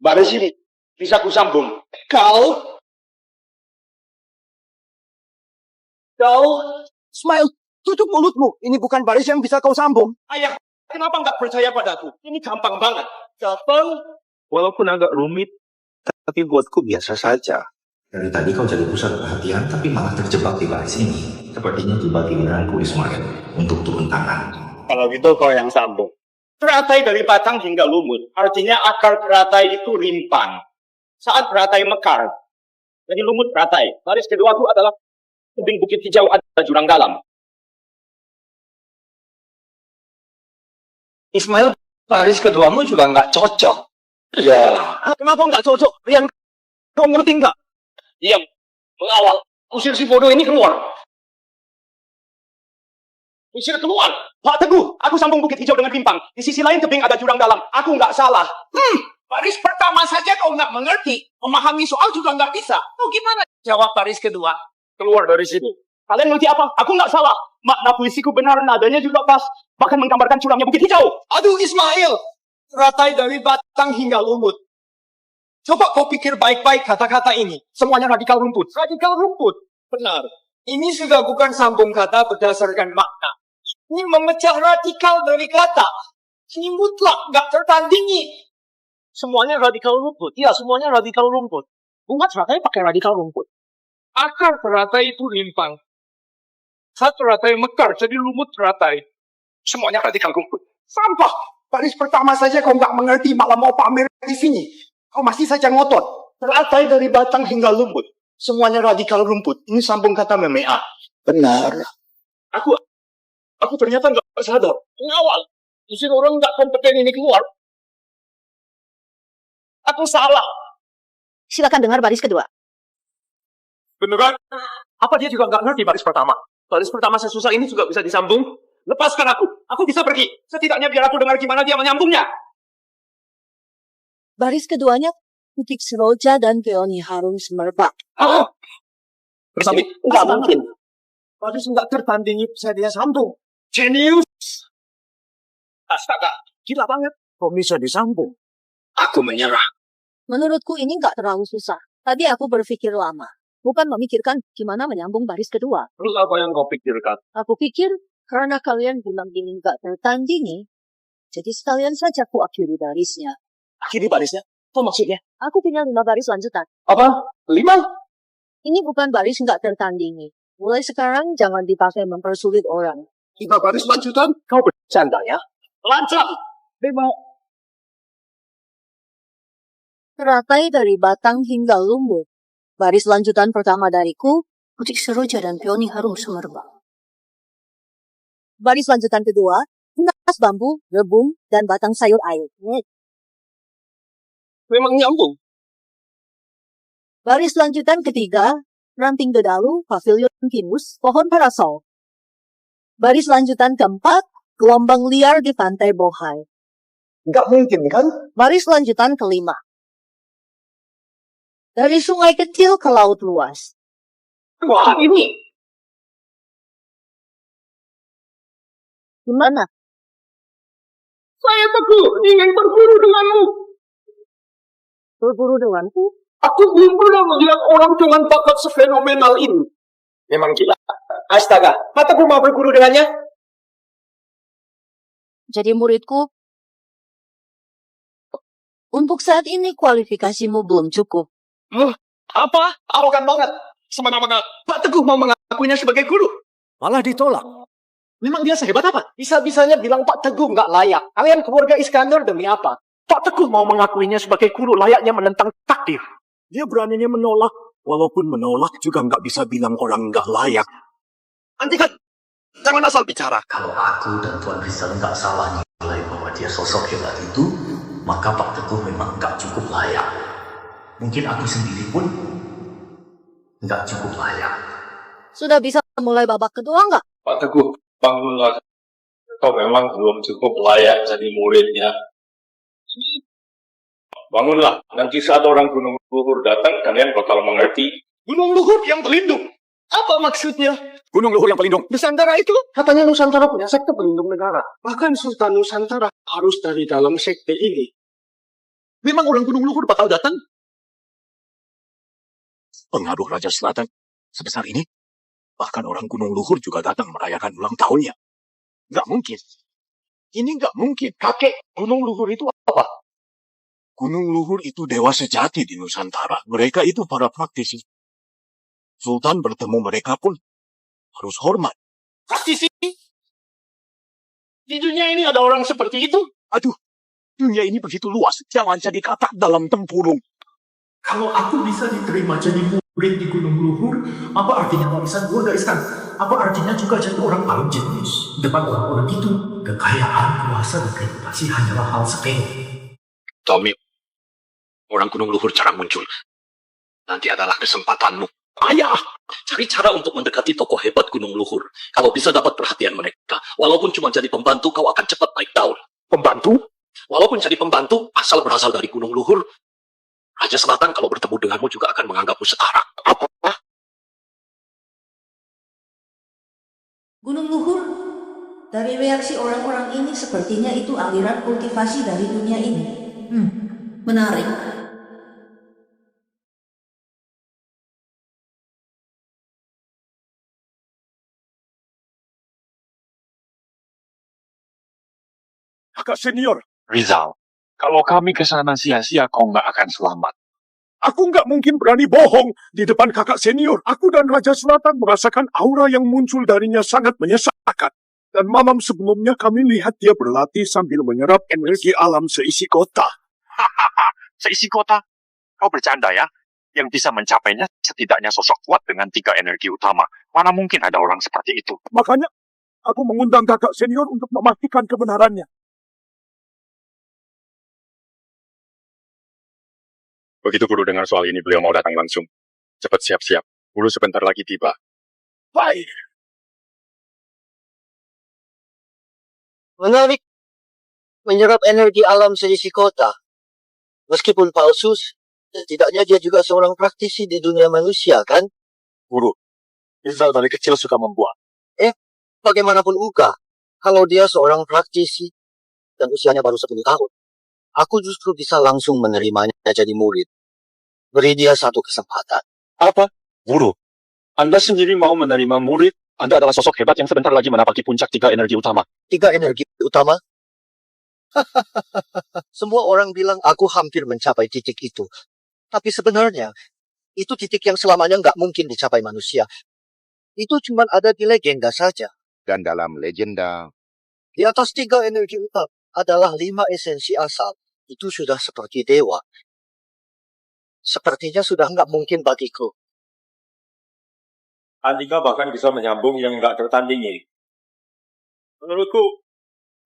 Baris ini bisa kusambung. Kau Ismail, tutup mulutmu. Ini bukan baris yang bisa kau sambung. Ayah, kenapa nggak percaya padaku? Ini gampang banget. Gampang. Walaupun agak rumit, tapi buatku biasa saja. Dari tadi kau jadi pusat perhatian, tapi malah terjebak di baris ini. Sepertinya tiba giliranku Ismail untuk turun tangan. Kalau gitu kau yang sambung. Teratai dari batang hingga lumut. Artinya akar teratai itu rimpang. Saat teratai mekar, jadi lumut teratai. Baris kedua itu adalah tebing bukit hijau ada jurang dalam. Ismail, baris keduamu juga nggak cocok. Ya. Kenapa nggak cocok? Rian, kau ngerti nggak? Diam. Mengawal. Usir si bodoh ini keluar. Usir keluar. Pak Teguh, aku sambung bukit hijau dengan rimpang. Di sisi lain tebing ada jurang dalam. Aku nggak salah. Baris pertama saja kau nggak mengerti. Memahami soal juga nggak bisa. Kau gimana jawab baris kedua? Keluar dari sini. Kalian ngerti apa? Aku nggak salah. Makna puisiku benar, nadanya juga pas. Bahkan menggambarkan curamnya bukit hijau. Aduh Ismail, teratai dari batang hingga lumut. Coba kau pikir baik-baik kata-kata ini. Semuanya radikal rumput. Radikal rumput. Benar. Ini sudah bukan sambung kata berdasarkan makna. Ini memecah radikal dari kata. Ini mutlak, nggak tertandingi. Semuanya radikal rumput. Iya, semuanya radikal rumput. Bunga teratai pakai radikal rumput. akar teratai itu rimpang. Saat teratai mekar jadi lumut teratai. Semuanya radikal rumput. Sampah. Baris pertama saja kau nggak mengerti, malah mau pamer di sini. Kau masih saja ngotot. Teratai dari batang hingga lumut. Semuanya radikal rumput. Ini sambung kata memea. Benar. Aku ternyata nggak sadar. Ngawal. Usir orang nggak kompeten ini keluar. Aku salah. Silakan dengar baris kedua. Beneran? Apa dia juga nggak ngerti baris pertama? Baris pertama sesusah ini juga bisa disambung? Lepaskan aku. Aku bisa pergi. Setidaknya biar aku dengar gimana dia menyambungnya. Baris keduanya Putih Seroja dan Peony Harum Semerbak. Bersambung? Nggak mungkin. Baris nggak tertandingi bisa dia sambung. Genius. Astaga, gila banget. Kok bisa disambung? Aku menyerah. Menurutku ini nggak terlalu susah. Tadi aku berpikir lama. Bukan memikirkan gimana menyambung baris kedua. Terus apa yang kau pikirkan? Aku pikir karena kalian bilang ini nggak tertandingi, jadi sekalian saja aku akhiri barisnya. Akhiri barisnya? Apa maksudnya? Aku punya 5 baris lanjutan. Apa? 5? Ini bukan baris nggak tertandingi. Mulai sekarang jangan dipakai mempersulit orang. 5 baris lanjutan? Kau bercanda ya? Lancar. 5. Teratai dari batang hingga lumut. Baris lanjutan pertama dariku, Putih Seroja dan Peony Harum Semerbak. Baris lanjutan kedua, tunas bambu, rebung, dan batang sayur air. Memang nyambung. Baris lanjutan ketiga, ranting bedalu, pavilion pinus, pohon parasol. Baris lanjutan keempat, gelombang liar di pantai Bohai. Nggak mungkin kan? Baris lanjutan kelima. Dari sungai kecil ke laut luas. Wah, ini. Gimana? Saya teguh ingin berburu denganmu. berguru denganku? Aku belum pernah melihat orang dengan bakat sefenomenal ini. Memang gila. Astaga, mataku mau berguru dengannya. Jadi muridku, untuk saat ini kualifikasimu belum cukup. Apa? Arogan banget. Semena-mena Pak Teguh mau mengakuinya sebagai guru. Malah ditolak. Memang dia sehebat apa? Bisa-bisanya bilang Pak Teguh nggak layak. Kalian keluarga Iskandar demi apa? Pak Teguh mau mengakuinya sebagai guru layaknya menentang takdir. Dia beraninya menolak. Walaupun menolak juga nggak bisa bilang orang nggak layak. Andika, jangan asal bicara. Kalau aku dan Tuan Rizal nggak salah nilai bahwa dia sosok hebat itu, maka Pak Teguh memang nggak cukup layak. Mungkin aku sendiri pun nggak cukup layak. Sudah bisa mulai babak kedua nggak? Pak Teguh, bangunlah. Kau memang belum cukup layak jadi muridnya. Bangunlah, nanti saat orang Gunung Luhur datang, kalian bakal mengerti. Gunung Luhur yang pelindung. Apa maksudnya? Gunung Luhur yang pelindung. Nusantara itu? Katanya Nusantara punya sekte pelindung negara. Bahkan Sultan Nusantara harus dari dalam sekte ini. Memang orang Gunung Luhur bakal datang? Pengaruh Raja Selatan sebesar ini? Bahkan orang Gunung Luhur juga datang merayakan ulang tahunnya. Nggak mungkin. Ini nggak mungkin. Kakek Gunung Luhur itu apa? Gunung Luhur itu dewa sejati di Nusantara. Mereka itu para praktisi. Sultan bertemu mereka pun harus hormat. Praktisi? Di dunia ini ada orang seperti itu? Aduh, dunia ini begitu luas. Jangan jadi katak dalam tempurung. Kalau aku bisa diterima jadi murid di Gunung Luhur, apa artinya warisan keluarga Iskandar? Apa artinya juga jadi orang paling jenius? Depan orang-orang itu, kekayaan, kuasa, dan reputasi hanyalah hal sepele. Tommy, orang Gunung Luhur jarang muncul. Nanti adalah kesempatanmu. Ayah! Cari cara untuk mendekati tokoh hebat Gunung Luhur. Kalau bisa dapat perhatian mereka, walaupun cuma jadi pembantu, kau akan cepat naik daun. Pembantu? Walaupun jadi pembantu, asal berasal dari Gunung Luhur, Raja Selatan kalau bertemu denganmu juga akan menganggapmu setara. Apa? Gunung Luhur, dari reaksi orang-orang ini sepertinya itu aliran kultivasi dari dunia ini. Menarik. Kakak senior. Rizal, kalau kami ke sana sia-sia, kau nggak akan selamat. Aku nggak mungkin berani bohong di depan kakak senior. Aku dan Raja Selatan merasakan aura yang muncul darinya sangat menyesakan. Dan malam sebelumnya kami lihat dia berlatih sambil menyerap energi alam seisi kota. Hahaha, seisi kota? Kau bercanda ya? Yang bisa mencapainya setidaknya sosok kuat dengan 3 energi utama. Mana mungkin ada orang seperti itu? Makanya aku mengundang kakak senior untuk memastikan kebenarannya. Begitu guru dengar soal ini, beliau mau datang langsung. Cepat siap-siap. Guru sebentar lagi tiba. Baik. Menarik. Menyerap energi alam seisi kota. Meskipun palsu, setidaknya dia juga seorang praktisi di dunia manusia, kan? Guru, Rizal dari kecil suka membuat. Bagaimanapun juga, kalau dia seorang praktisi dan usianya baru 10 tahun, aku justru bisa langsung menerimanya jadi murid. Beri dia satu kesempatan. Apa? Guru, Anda sendiri mau menerima murid? Anda adalah sosok hebat yang sebentar lagi menapaki puncak 3 energi utama. 3 energi utama? Semua orang bilang aku hampir mencapai titik itu. Tapi sebenarnya, itu titik yang selamanya nggak mungkin dicapai manusia. Itu cuma ada di legenda saja. Dan dalam legenda, Di atas 3 energi utama adalah 5 esensi asal. Itu sudah seperti dewa. Sepertinya sudah nggak mungkin bagiku. Andika bahkan bisa menyambung yang nggak tertandingi. Menurutku,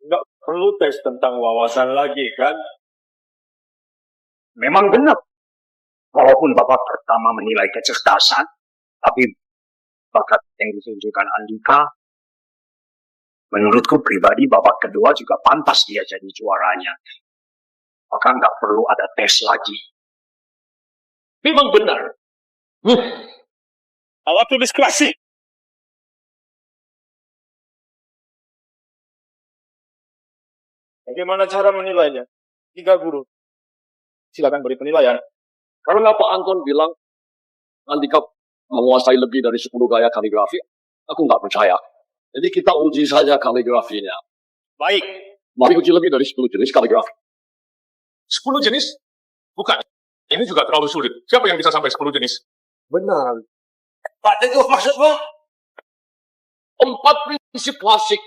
nggak perlu tes tentang wawasan lagi, kan? Memang benar. Walaupun babak pertama menilai kecerdasan, tapi bakat yang ditunjukkan Andika, menurutku pribadi babak kedua juga pantas dia jadi juaranya. Maka nggak perlu ada tes lagi. Memang benar. Alat tulis klasik. Bagaimana cara menilainya? 3 guru. Silakan beri penilaian. Karena Pak Anton bilang Andika menguasai lebih dari 10 gaya kaligrafi, aku nggak percaya. Jadi kita uji saja kaligrafinya. Baik. Mari uji lebih dari 10 jenis kaligrafi. 10 jenis? Bukan. Ini juga terlalu sulit. Siapa yang bisa sampai 10 jenis? Benar. Pak Teguh maksudmu? 4 prinsip klasik.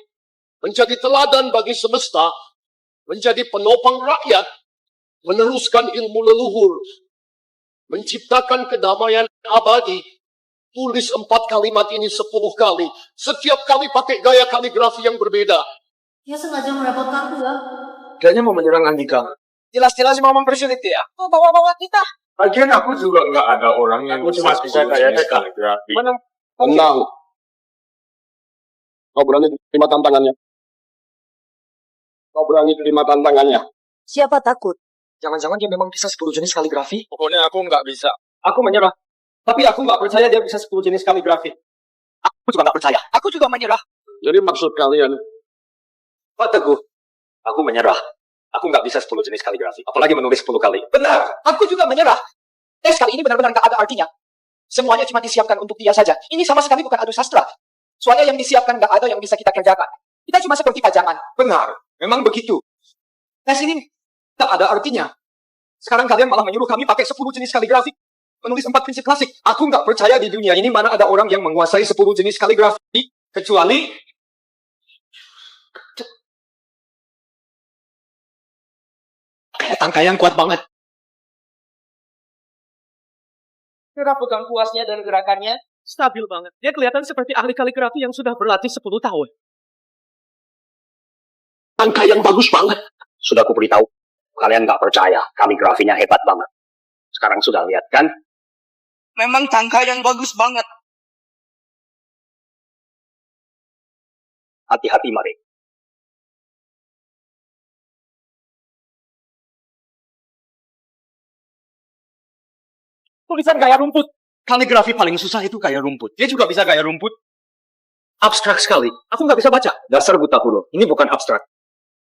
Menjadi teladan bagi semesta, menjadi penopang rakyat, meneruskan ilmu leluhur, menciptakan kedamaian abadi. Tulis 4 kalimat ini 10 kali. Setiap kali pakai gaya kaligrafi yang berbeda. Dia sengaja merepotkanku ya. Kayaknya mau menyerang Andika. Jelas-jelas mau mempersulit ya. Oh, bawa-bawa kita. Lagian aku juga nggak ada orang yang cuma bisa gayanya kaligrafi. Mana? Tenang. Kau berani terima tantangannya? Kau berani terima tantangannya? Siapa takut? Jangan-jangan dia memang bisa 10 jenis kaligrafi. Pokoknya aku nggak bisa. Aku menyerah. Tapi aku nggak percaya dia bisa 10 jenis kaligrafi. Aku juga nggak percaya. Aku juga menyerah. Jadi maksud kalian, Pak Teguh, aku menyerah. Aku nggak bisa 10 jenis kaligrafi. Apalagi menulis 10 kali. Benar. Aku juga menyerah. Tes kali ini benar-benar nggak ada artinya. Semuanya cuma disiapkan untuk dia saja. Ini sama sekali bukan adu sastra. Soalnya yang disiapkan nggak ada yang bisa kita kerjakan. Kita cuma seperti pajangan. Benar. Memang begitu. Tes ini tak ada artinya. Sekarang kalian malah menyuruh kami pakai 10 jenis kaligrafi. Menulis 4 prinsip klasik. Aku nggak percaya di dunia ini mana ada orang yang menguasai 10 jenis kaligrafi. Kecuali... Tangkai yang kuat banget. Cara pegang kuasnya dan gerakannya stabil banget. Dia kelihatan seperti ahli kaligrafi yang sudah berlatih 10 tahun. angka yang bagus banget. Sudah aku beritahu, kalian nggak percaya, kaligrafinya hebat banget. Sekarang sudah lihat kan? Memang tangka yang bagus banget. Hati-hati mari. Tulisan gaya rumput. Kaligrafi paling susah itu gaya rumput. Dia juga bisa gaya rumput. Abstrak sekali. Aku nggak bisa baca. Dasar buta huruf. Ini bukan abstrak.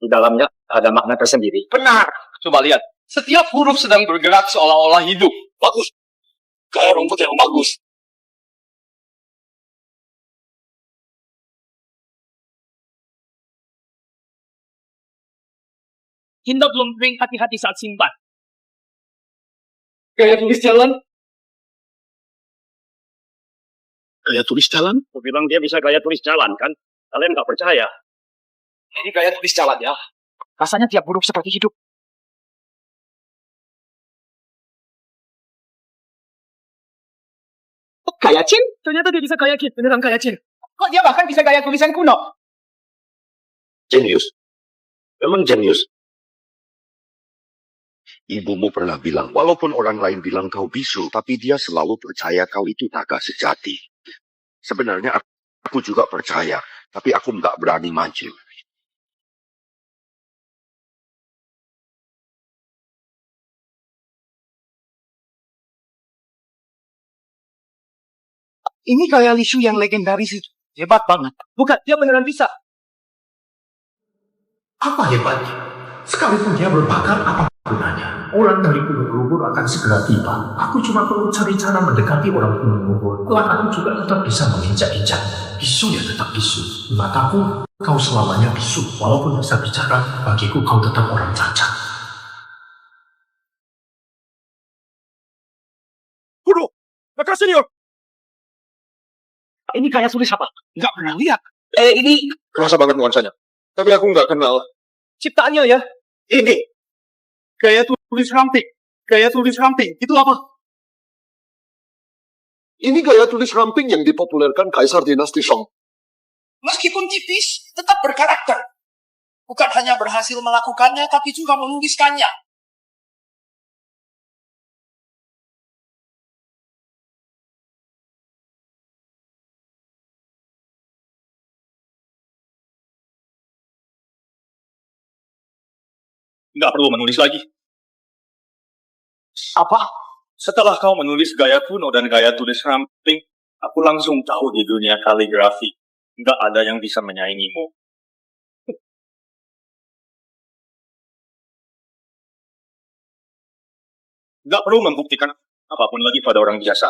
Di dalamnya ada makna tersendiri. Benar. Coba lihat. Setiap huruf sedang bergerak seolah-olah hidup. Bagus. Gaya rumput yang bagus. Hinda belum drink, hati-hati saat simpan. Gaya tulis jalan. Gaya tulis jalan? Aku bilang dia bisa gaya tulis jalan kan? Kalian nggak percaya. Ini gaya tulis jalan ya. Rasanya tiap huruf seperti hidup. Gaya Chin? Ternyata dia bisa gaya Chin. Beneran gaya Chin. Kok dia bahkan bisa gaya tulisan kuno? Jenius. Memang jenius. Ibumu pernah bilang, walaupun orang lain bilang kau bisu, tapi dia selalu percaya kau itu naga sejati. Sebenarnya aku juga percaya, tapi aku nggak berani maju. Ini gaya Lisu yang legendaris itu. Hebat banget. Bukan, dia beneran bisa. Apa hebatnya? Sekalipun dia berbakar, apa gunanya? Orang dari Gunung Lumpur akan segera tiba. Aku cuma perlu cari cara mendekati orang Gunung Lumpur. Kelak aku juga tetap bisa menginjak-injak. Bisu ya tetap bisu. Di mataku, kau selamanya bisu. Walaupun bisa bicara, bagiku kau tetap orang cacat. Guru, Naga Senior. Ini gaya tulis apa? Nggak pernah lihat. Ini Kerasa banget nuansanya. Tapi aku nggak kenal. ciptaannya ya. Ini. Gaya tulis ramping. Gaya tulis ramping. Itu apa? Ini gaya tulis ramping yang dipopulerkan Kaisar Dinasti Song. Meskipun tipis, tetap berkarakter. Bukan hanya berhasil melakukannya, tapi juga menuliskannya. Nggak perlu menulis lagi. Apa? Setelah kau menulis gaya kuno dan gaya tulis ramping, aku langsung tahu di dunia kaligrafi. Nggak ada yang bisa menyaingimu. Nggak perlu membuktikan apapun lagi pada orang biasa.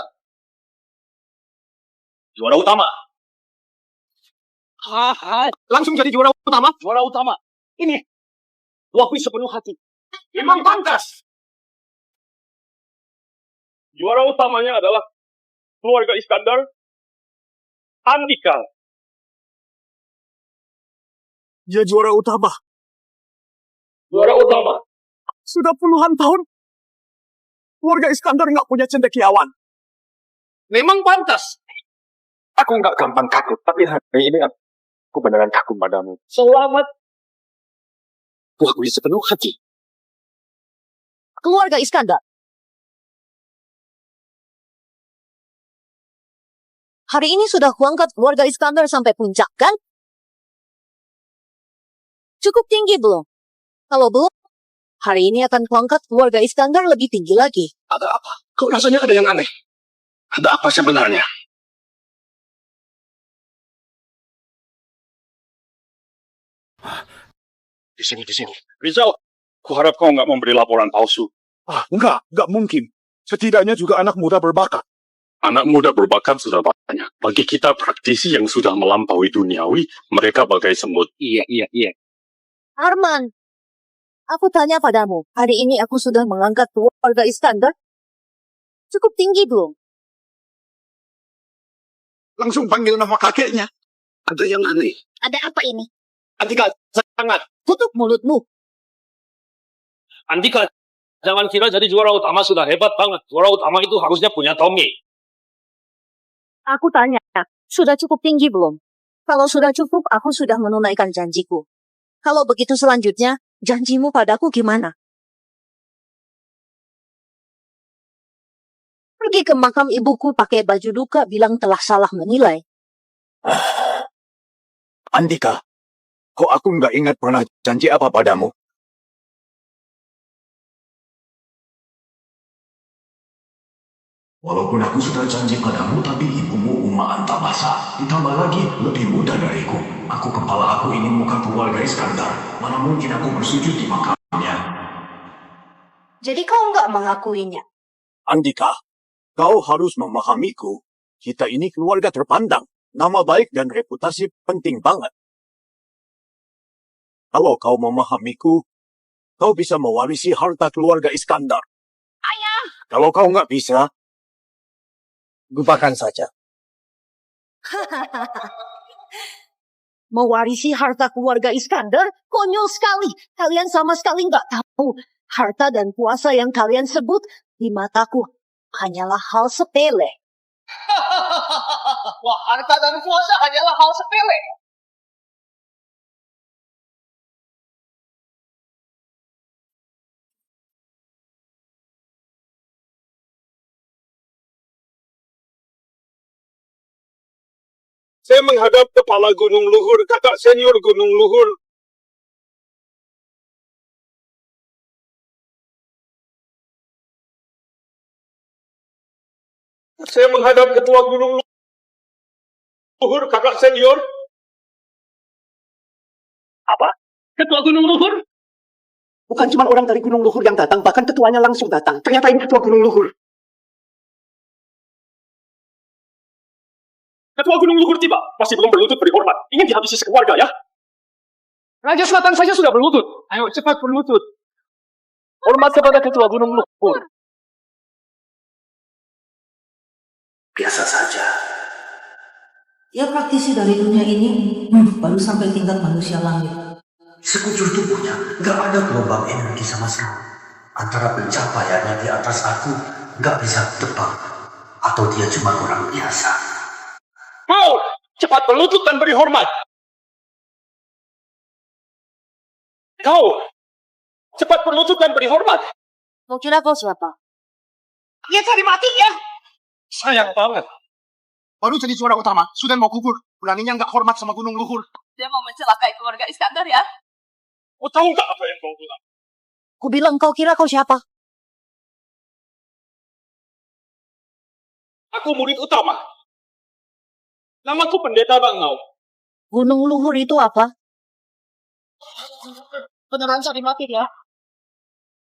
Juara utama. Langsung jadi juara utama? Juara utama. Ini, waktu sepenuh hati. Memang pantas. Juara utamanya adalah keluarga Iskandar, Andika. Dia juara utama. Juara utama. Sudah puluhan tahun. Keluarga Iskandar nggak punya cendekiawan. Memang pantas. Aku nggak gampang takut, tapi hari ini aku beneran takut padamu. Selamat. Aku akui sepenuh hati. Keluarga Iskandar. Hari ini sudah kuangkat keluarga Iskandar sampai puncak, kan? Cukup tinggi belum? Kalau belum, hari ini akan kuangkat keluarga Iskandar lebih tinggi lagi. Ada apa? Kok rasanya ada yang aneh? Ada apa sebenarnya? Di sini. Rizal, kuharap kau nggak memberi laporan palsu. Enggak mungkin. Setidaknya juga anak muda berbakat. Anak muda berbakat sudah banyak. Bagi kita praktisi yang sudah melampaui duniawi, mereka bagai semut. Iya. Arman, aku tanya padamu, hari ini aku sudah mengangkat keluarga Iskandar? Cukup tinggi belum? Langsung panggil nama kakeknya. Ada yang aneh. Ada apa ini? Andika, sangat. Tutup mulutmu. Andika, jangan kira jadi juara utama sudah hebat banget. Juara utama itu harusnya punya Tommy. Aku tanya, sudah cukup tinggi belum? Kalau sudah cukup, aku sudah menunaikan janjiku. Kalau begitu selanjutnya, janjimu padaku gimana? Pergi ke makam ibuku pakai baju duka bilang telah salah menilai. Andika, kok aku nggak ingat pernah janji apa padamu? Walaupun aku sudah janji padamu, tapi ibumu Uma Antabasa. Ditambah lagi, lebih muda dariku. Aku kepala aku ini muka keluarga Iskandar. Mana mungkin aku bersujud di makamnya. Jadi kau nggak mengakuinya? Andika, kau harus memahamiku. Kita ini keluarga terpandang. Nama baik dan reputasi penting banget. Kalau kau memahamiku, kau bisa mewarisi harta keluarga Iskandar. Ayah! Kalau kau nggak bisa, lupakan saja. Mewarisi harta keluarga Iskandar? Konyol sekali. Kalian sama sekali nggak tahu. Harta dan kuasa yang kalian sebut di mataku hanyalah hal sepele. Wah, harta dan kuasa hanyalah hal sepele. Saya menghadap kepala Gunung Luhur, kakak senior Gunung Luhur. Saya menghadap ketua Gunung Luhur, kakak senior. Apa? Ketua Gunung Luhur? Bukan cuma orang dari Gunung Luhur yang datang, bahkan ketuanya langsung datang. Ternyata ini ketua Gunung Luhur. Ketua Gunung Luhur tiba, masih belum berlutut beri hormat. Ingin dihabisi sekeluarga ya? Raja Selatan saja sudah berlutut. Ayo cepat berlutut. Hormat kepada ketua Gunung Luhur. Biasa saja. Ya praktisi dari dunia ini baru sampai tingkat manusia langit. Sekujur tubuhnya gak ada gelombang energi sama sekali. Antara pencapaiannya di atas aku gak bisa tebak. Atau dia cuma orang biasa. Mau, cepat berlutut dan beri hormat. Kau, cepat berlutut dan beri hormat. Mau kira kau siapa? Ya cari mati ya. Sayang banget. Baru jadi juara utama, sudah mau gugur. Beraninya nggak hormat sama Gunung Luhur. Dia mau mencelakai keluarga Iskandar ya. Kau tahu nggak apa yang kau bilang? Ku bilang kau kira kau siapa? Aku murid utama. Namaku Pendeta Bangau. Gunung Luhur itu apa? Beneran cari mati ya.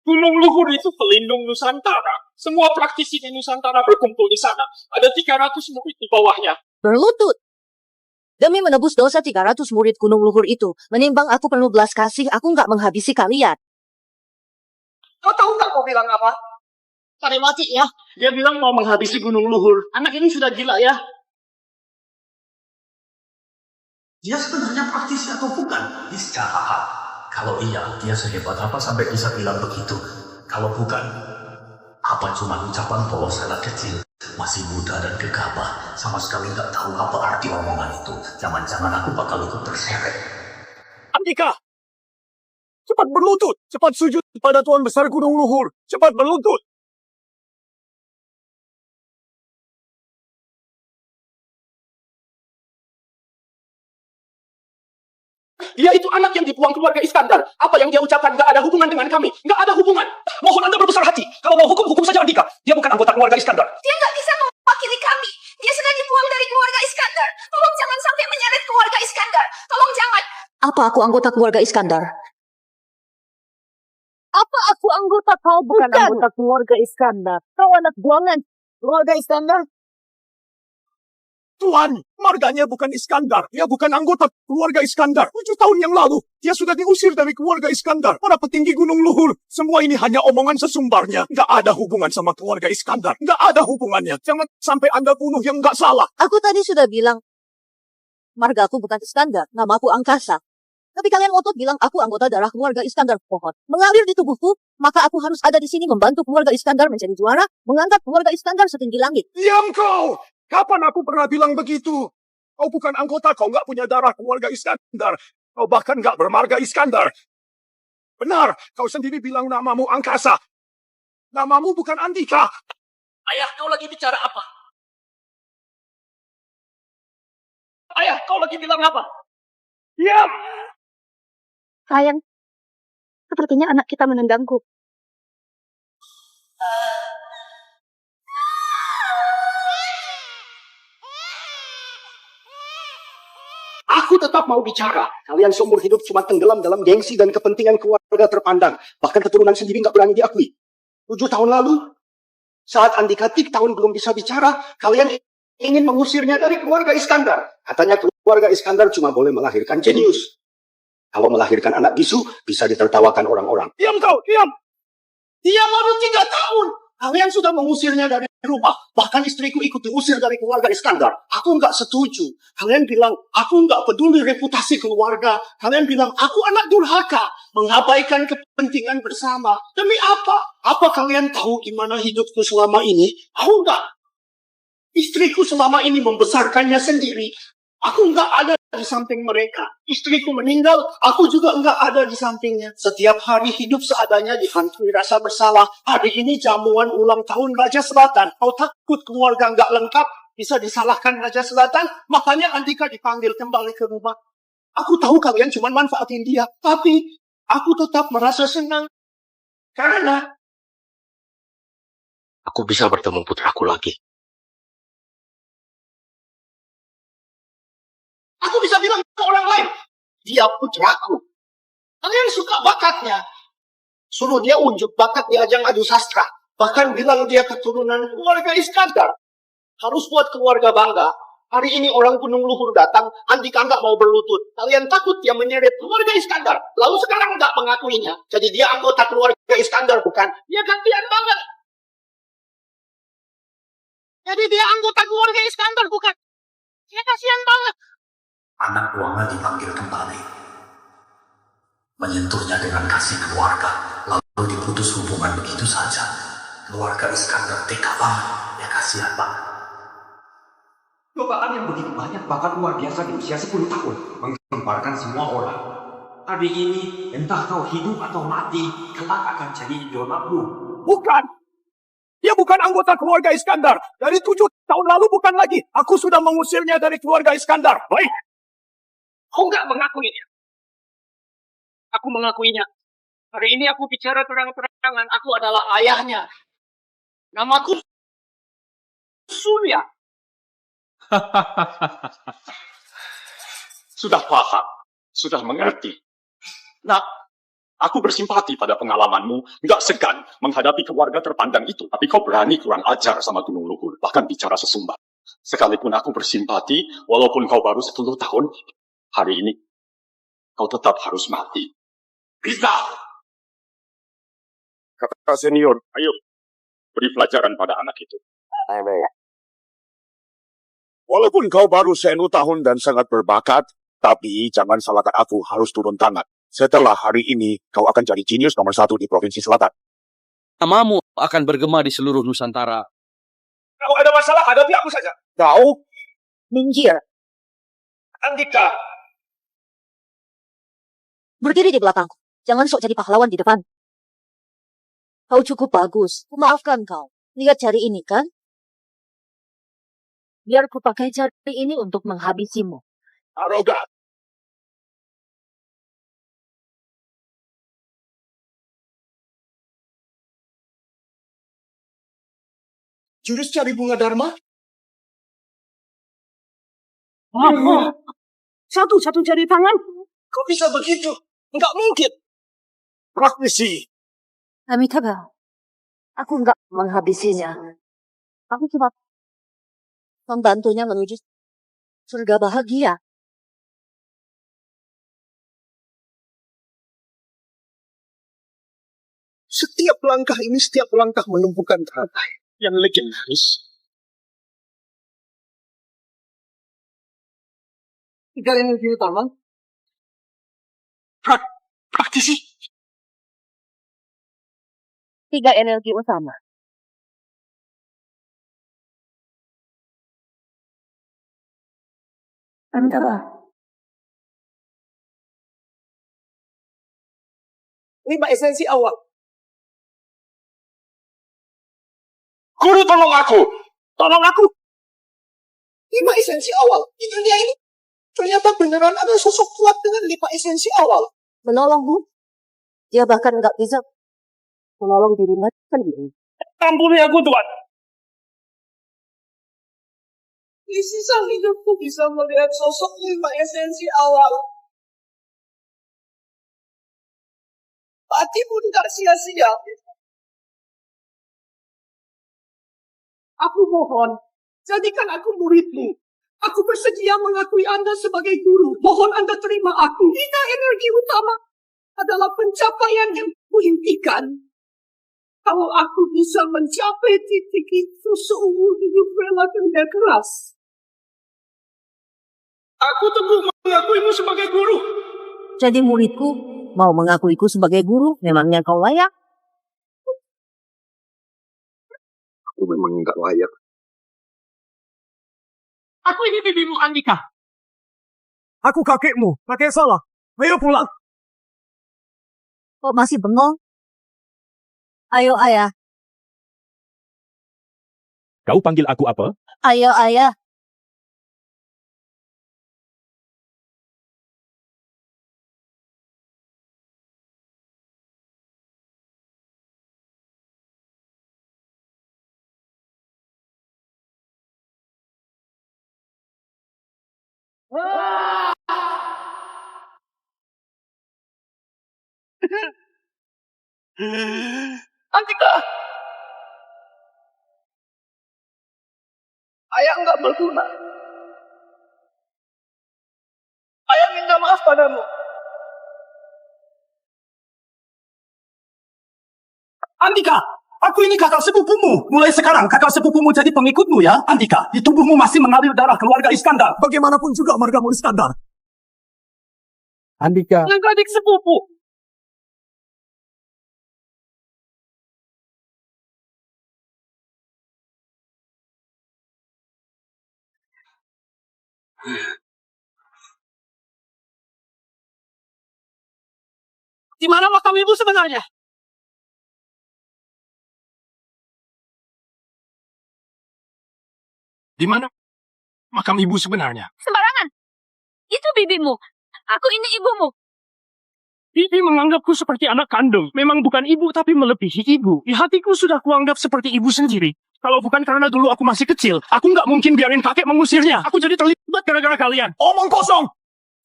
Gunung Luhur itu pelindung Nusantara. Semua praktisi di Nusantara berkumpul di sana. Ada 300 murid di bawahnya. Berlutut. Demi menebus dosa 300 murid Gunung Luhur itu, menimbang aku perlu belas kasih, aku nggak menghabisi kalian. Kau tahu nggak kau bilang apa? Tadi mati ya. Dia bilang mau menghabisi Gunung Luhur. Anak ini sudah gila ya. Dia sebenarnya praktisi atau bukan? Niscaya. Kalau iya, dia sehebat apa sampai bisa bilang begitu? Kalau bukan, apa cuma ucapan polos anak kecil, masih muda dan gegabah, sama sekali nggak tahu apa arti omongan itu. Jangan-jangan aku bakal ikut terseret. Andika! Cepat berlutut! Cepat sujud pada Tuan Besar Gunung Luhur! Cepat berlutut! Dia itu anak yang dibuang keluarga Iskandar. Apa yang dia ucapkan nggak ada hubungan dengan kami. Nggak ada hubungan. Mohon Anda berbesar hati. Kalau mau hukum, hukum saja Andika. Dia bukan anggota keluarga Iskandar. Dia nggak bisa mewakili kami. Dia sudah dibuang dari keluarga Iskandar. Tolong jangan sampai menyeret keluarga Iskandar. Tolong jangan. Apa aku anggota keluarga Iskandar? Apa aku anggota kau bukan anggota keluarga Iskandar? Kau anak buangan keluarga Iskandar? Tuan, marganya bukan Iskandar. Dia bukan anggota keluarga Iskandar. 7 tahun yang lalu, dia sudah diusir dari keluarga Iskandar. Para petinggi Gunung Luhur. Semua ini hanya omongan sesumbarnya. Nggak ada hubungan sama keluarga Iskandar. Nggak ada hubungannya. Jangan sampai Anda bunuh yang nggak salah. Aku tadi sudah bilang, marga aku bukan Iskandar, namaku Angkasa. Tapi kalian otot bilang aku anggota darah keluarga Iskandar pohon. Mengalir di tubuhku, maka aku harus ada di sini membantu keluarga Iskandar menjadi juara, mengangkat keluarga Iskandar setinggi langit. Diam kau! Kapan aku pernah bilang begitu? Kau bukan anggota, kau nggak punya darah keluarga Iskandar. Kau bahkan nggak bermarga Iskandar. Benar, kau sendiri bilang namamu Angkasa. Namamu bukan Andika. Ayah, kau lagi bicara apa? Ayah, kau lagi bilang apa? Diam! Sayang, sepertinya anak kita menendangku. Aku tetap mau bicara. Kalian seumur hidup cuma tenggelam dalam gengsi dan kepentingan keluarga terpandang. Bahkan keturunan sendiri nggak berani diakui. 7 tahun lalu, saat Andika 3 tahun belum bisa bicara, kalian ingin mengusirnya dari keluarga Iskandar. Katanya keluarga Iskandar cuma boleh melahirkan jenius. Kalau melahirkan anak bisu, bisa ditertawakan orang-orang. Diam kau, diam! Dia baru 3 tahun. Kalian sudah mengusirnya dari rumah. Bahkan istriku ikut diusir dari keluarga Iskandar. Aku nggak setuju. Kalian bilang, aku nggak peduli reputasi keluarga. Kalian bilang, aku anak durhaka. Mengabaikan kepentingan bersama. Demi apa? Apa kalian tahu gimana hidupku selama ini? Aku nggak. Istriku selama ini membesarkannya sendiri. Aku nggak ada di samping mereka. Istriku meninggal, aku juga nggak ada di sampingnya. Setiap hari hidup seadanya dihantui rasa bersalah. Hari ini jamuan ulang tahun Raja Selatan. Kau takut keluarga nggak lengkap, bisa disalahkan Raja Selatan? Makanya Andika dipanggil kembali ke rumah. Aku tahu kalian cuma manfaatin dia, tapi aku tetap merasa senang. Karena Aku bisa bertemu putraku lagi. aku bisa bilang ke orang lain, dia putraku. Kalian suka bakatnya. Suruh dia unjuk bakat di ajang adu sastra. Bahkan bilang dia keturunan keluarga Iskandar. Harus buat keluarga bangga. Hari ini orang Gunung Luhur datang, Andika nggak mau berlutut. Kalian takut dia menyeret keluarga Iskandar. Lalu sekarang nggak mengakuinya. Jadi dia anggota keluarga Iskandar, bukan? Dia gantian banget. Jadi dia anggota keluarga Iskandar, bukan? Dia kasihan banget. Anak buahnya dipanggil kembali. Menyentuhnya dengan kasih keluarga, lalu diputus hubungan begitu saja. Keluarga Iskandar tega banget, ya kasihan banget. Cobaan yang begitu banyak bahkan luar biasa di usia 10 tahun. Menggemparkan semua orang. Hari ini, entah kau hidup atau mati, kelak akan jadi idolamu. Bukan! Dia bukan anggota keluarga Iskandar. Dari 7 tahun lalu bukan lagi. Aku sudah mengusirnya dari keluarga Iskandar. Baik. Kau nggak mengakuinya. Aku mengakuinya. Hari ini aku bicara terang-terangan. Aku adalah ayahnya. Namaku Surya. Sudah paham, sudah mengerti. Nak, Aku bersimpati pada pengalamanmu, nggak segan menghadapi keluarga terpandang itu. Tapi kau berani kurang ajar sama Gunung Luhur, bahkan bicara sesumbar. Sekalipun aku bersimpati, walaupun kau baru 10 tahun, hari ini kau tetap harus mati. Bisa! Kakak senior, ayo beri pelajaran pada anak itu. Walaupun kau baru 10 tahun dan sangat berbakat, tapi jangan salahkan aku harus turun tangan. Setelah hari ini, kau akan jadi jenius nomor 1 di Provinsi Selatan. Namamu akan bergema di seluruh Nusantara. Kalau ada masalah, hadapi aku saja. Kau, Minggir. Andika. Berdiri di belakangku. Jangan sok jadi pahlawan di depan. Kau cukup bagus. Maafkan kau. Lihat jari ini, kan? Biar ku pakai jari ini untuk menghabisimu. Arogan. Jurus cari bunga Dharma? Satu jari tangan. Kok bisa begitu? Enggak mungkin. Praktisi. Amitabha, aku enggak menghabisinya. Aku cuma membantunya menuju surga bahagia. Setiap langkah ini, setiap langkah menumpukan teratai yang legendaris. Tiga energi utama. Praktisi. 3 energi utama. Amitabha. 5 esensi awal. Guru, tolong aku! Tolong aku. 5 esensi awal. Di dunia ini, ternyata beneran ada sosok kuat dengan 5 esensi awal. Menolongmu. Dia bahkan enggak bisa menolong dirinya sendiri. Ampuni aku, Tuhan. Di sisa hidupku bisa melihat sosok 5 esensi awal. Patimu tidak sia-sia. Aku mohon, jadikan aku muridmu. Aku bersedia mengakui Anda sebagai guru. Mohon Anda terima aku. 3 energi utama adalah pencapaian yang kuimpikan. Kalau aku bisa mencapai titik itu, seumur hidup rela kerja keras. Aku teguh mengakuimu sebagai guru. Jadi muridku mau mengakuiku sebagai guru, memangnya kau layak? Aku memang nggak layak. Aku ini bibimu Andika. Aku kakekmu. Kakek salah. Ayo pulang. Kok masih bengong? Ayo ayah. Kau panggil aku apa? Ayo ayah. Andika. Ayah enggak berguna. Ayah minta maaf padamu. Andika, aku ini kakak sepupumu. Mulai sekarang kakak sepupumu jadi pengikutmu ya, Andika. Di tubuhmu masih mengalir darah keluarga Iskandar. Bagaimanapun juga margamu Iskandar. Andika. Yang adik sepupu. Di mana makam ibu sebenarnya? Di mana makam ibu sebenarnya? Sembarangan. Itu bibimu. Aku ini ibumu. Bibi menganggapku seperti anak kandung. Memang bukan ibu, tapi melebihi ibu. Di hatiku sudah kuanggap seperti ibu sendiri. Kalau bukan karena dulu aku masih kecil, aku nggak mungkin biarin kakek mengusirnya. Aku jadi terlibat gara-gara kalian. Omong kosong.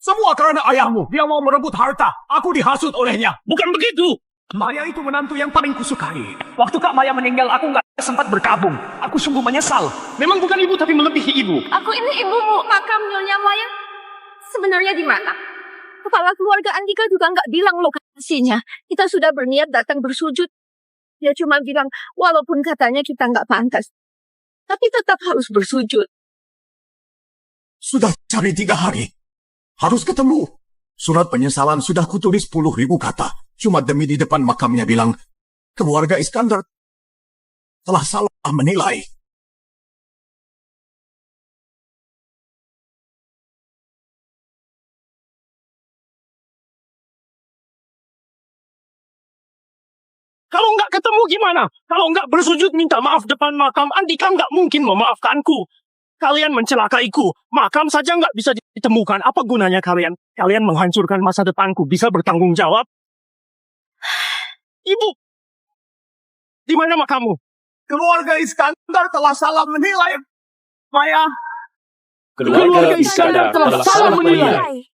Semua karena ayahmu. Dia mau merebut harta. Aku dihasut olehnya. Bukan begitu. Maya itu menantu yang paling kusukai. Waktu Kak Maya meninggal, aku nggak sempat berkabung. Aku sungguh menyesal. Memang bukan ibu tapi melebihi ibu. Aku ini ibumu. Makam Nyonya Maya sebenarnya di mana? Kepala keluarga Andika juga nggak bilang lokasinya. Kita sudah berniat datang bersujud. Dia cuma bilang, walaupun katanya kita nggak pantas, tapi tetap harus bersujud. Sudah cari 3 hari. Harus ketemu. Surat penyesalan sudah kutulis 10.000 kata. Cuma demi di depan makamnya bilang, keluarga Iskandar telah salah menilai. Kalau nggak ketemu gimana? Kalau nggak bersujud minta maaf depan makam, Andika nggak mungkin memaafkanku. Kalian mencelakaiku, makam saja nggak bisa ditemukan. Apa gunanya kalian? Kalian menghancurkan masa depanku, bisa bertanggung jawab? Ibu, di mana makammu? Keluarga Iskandar telah salah menilai. Maya. Keluarga Iskandar telah salah menilai.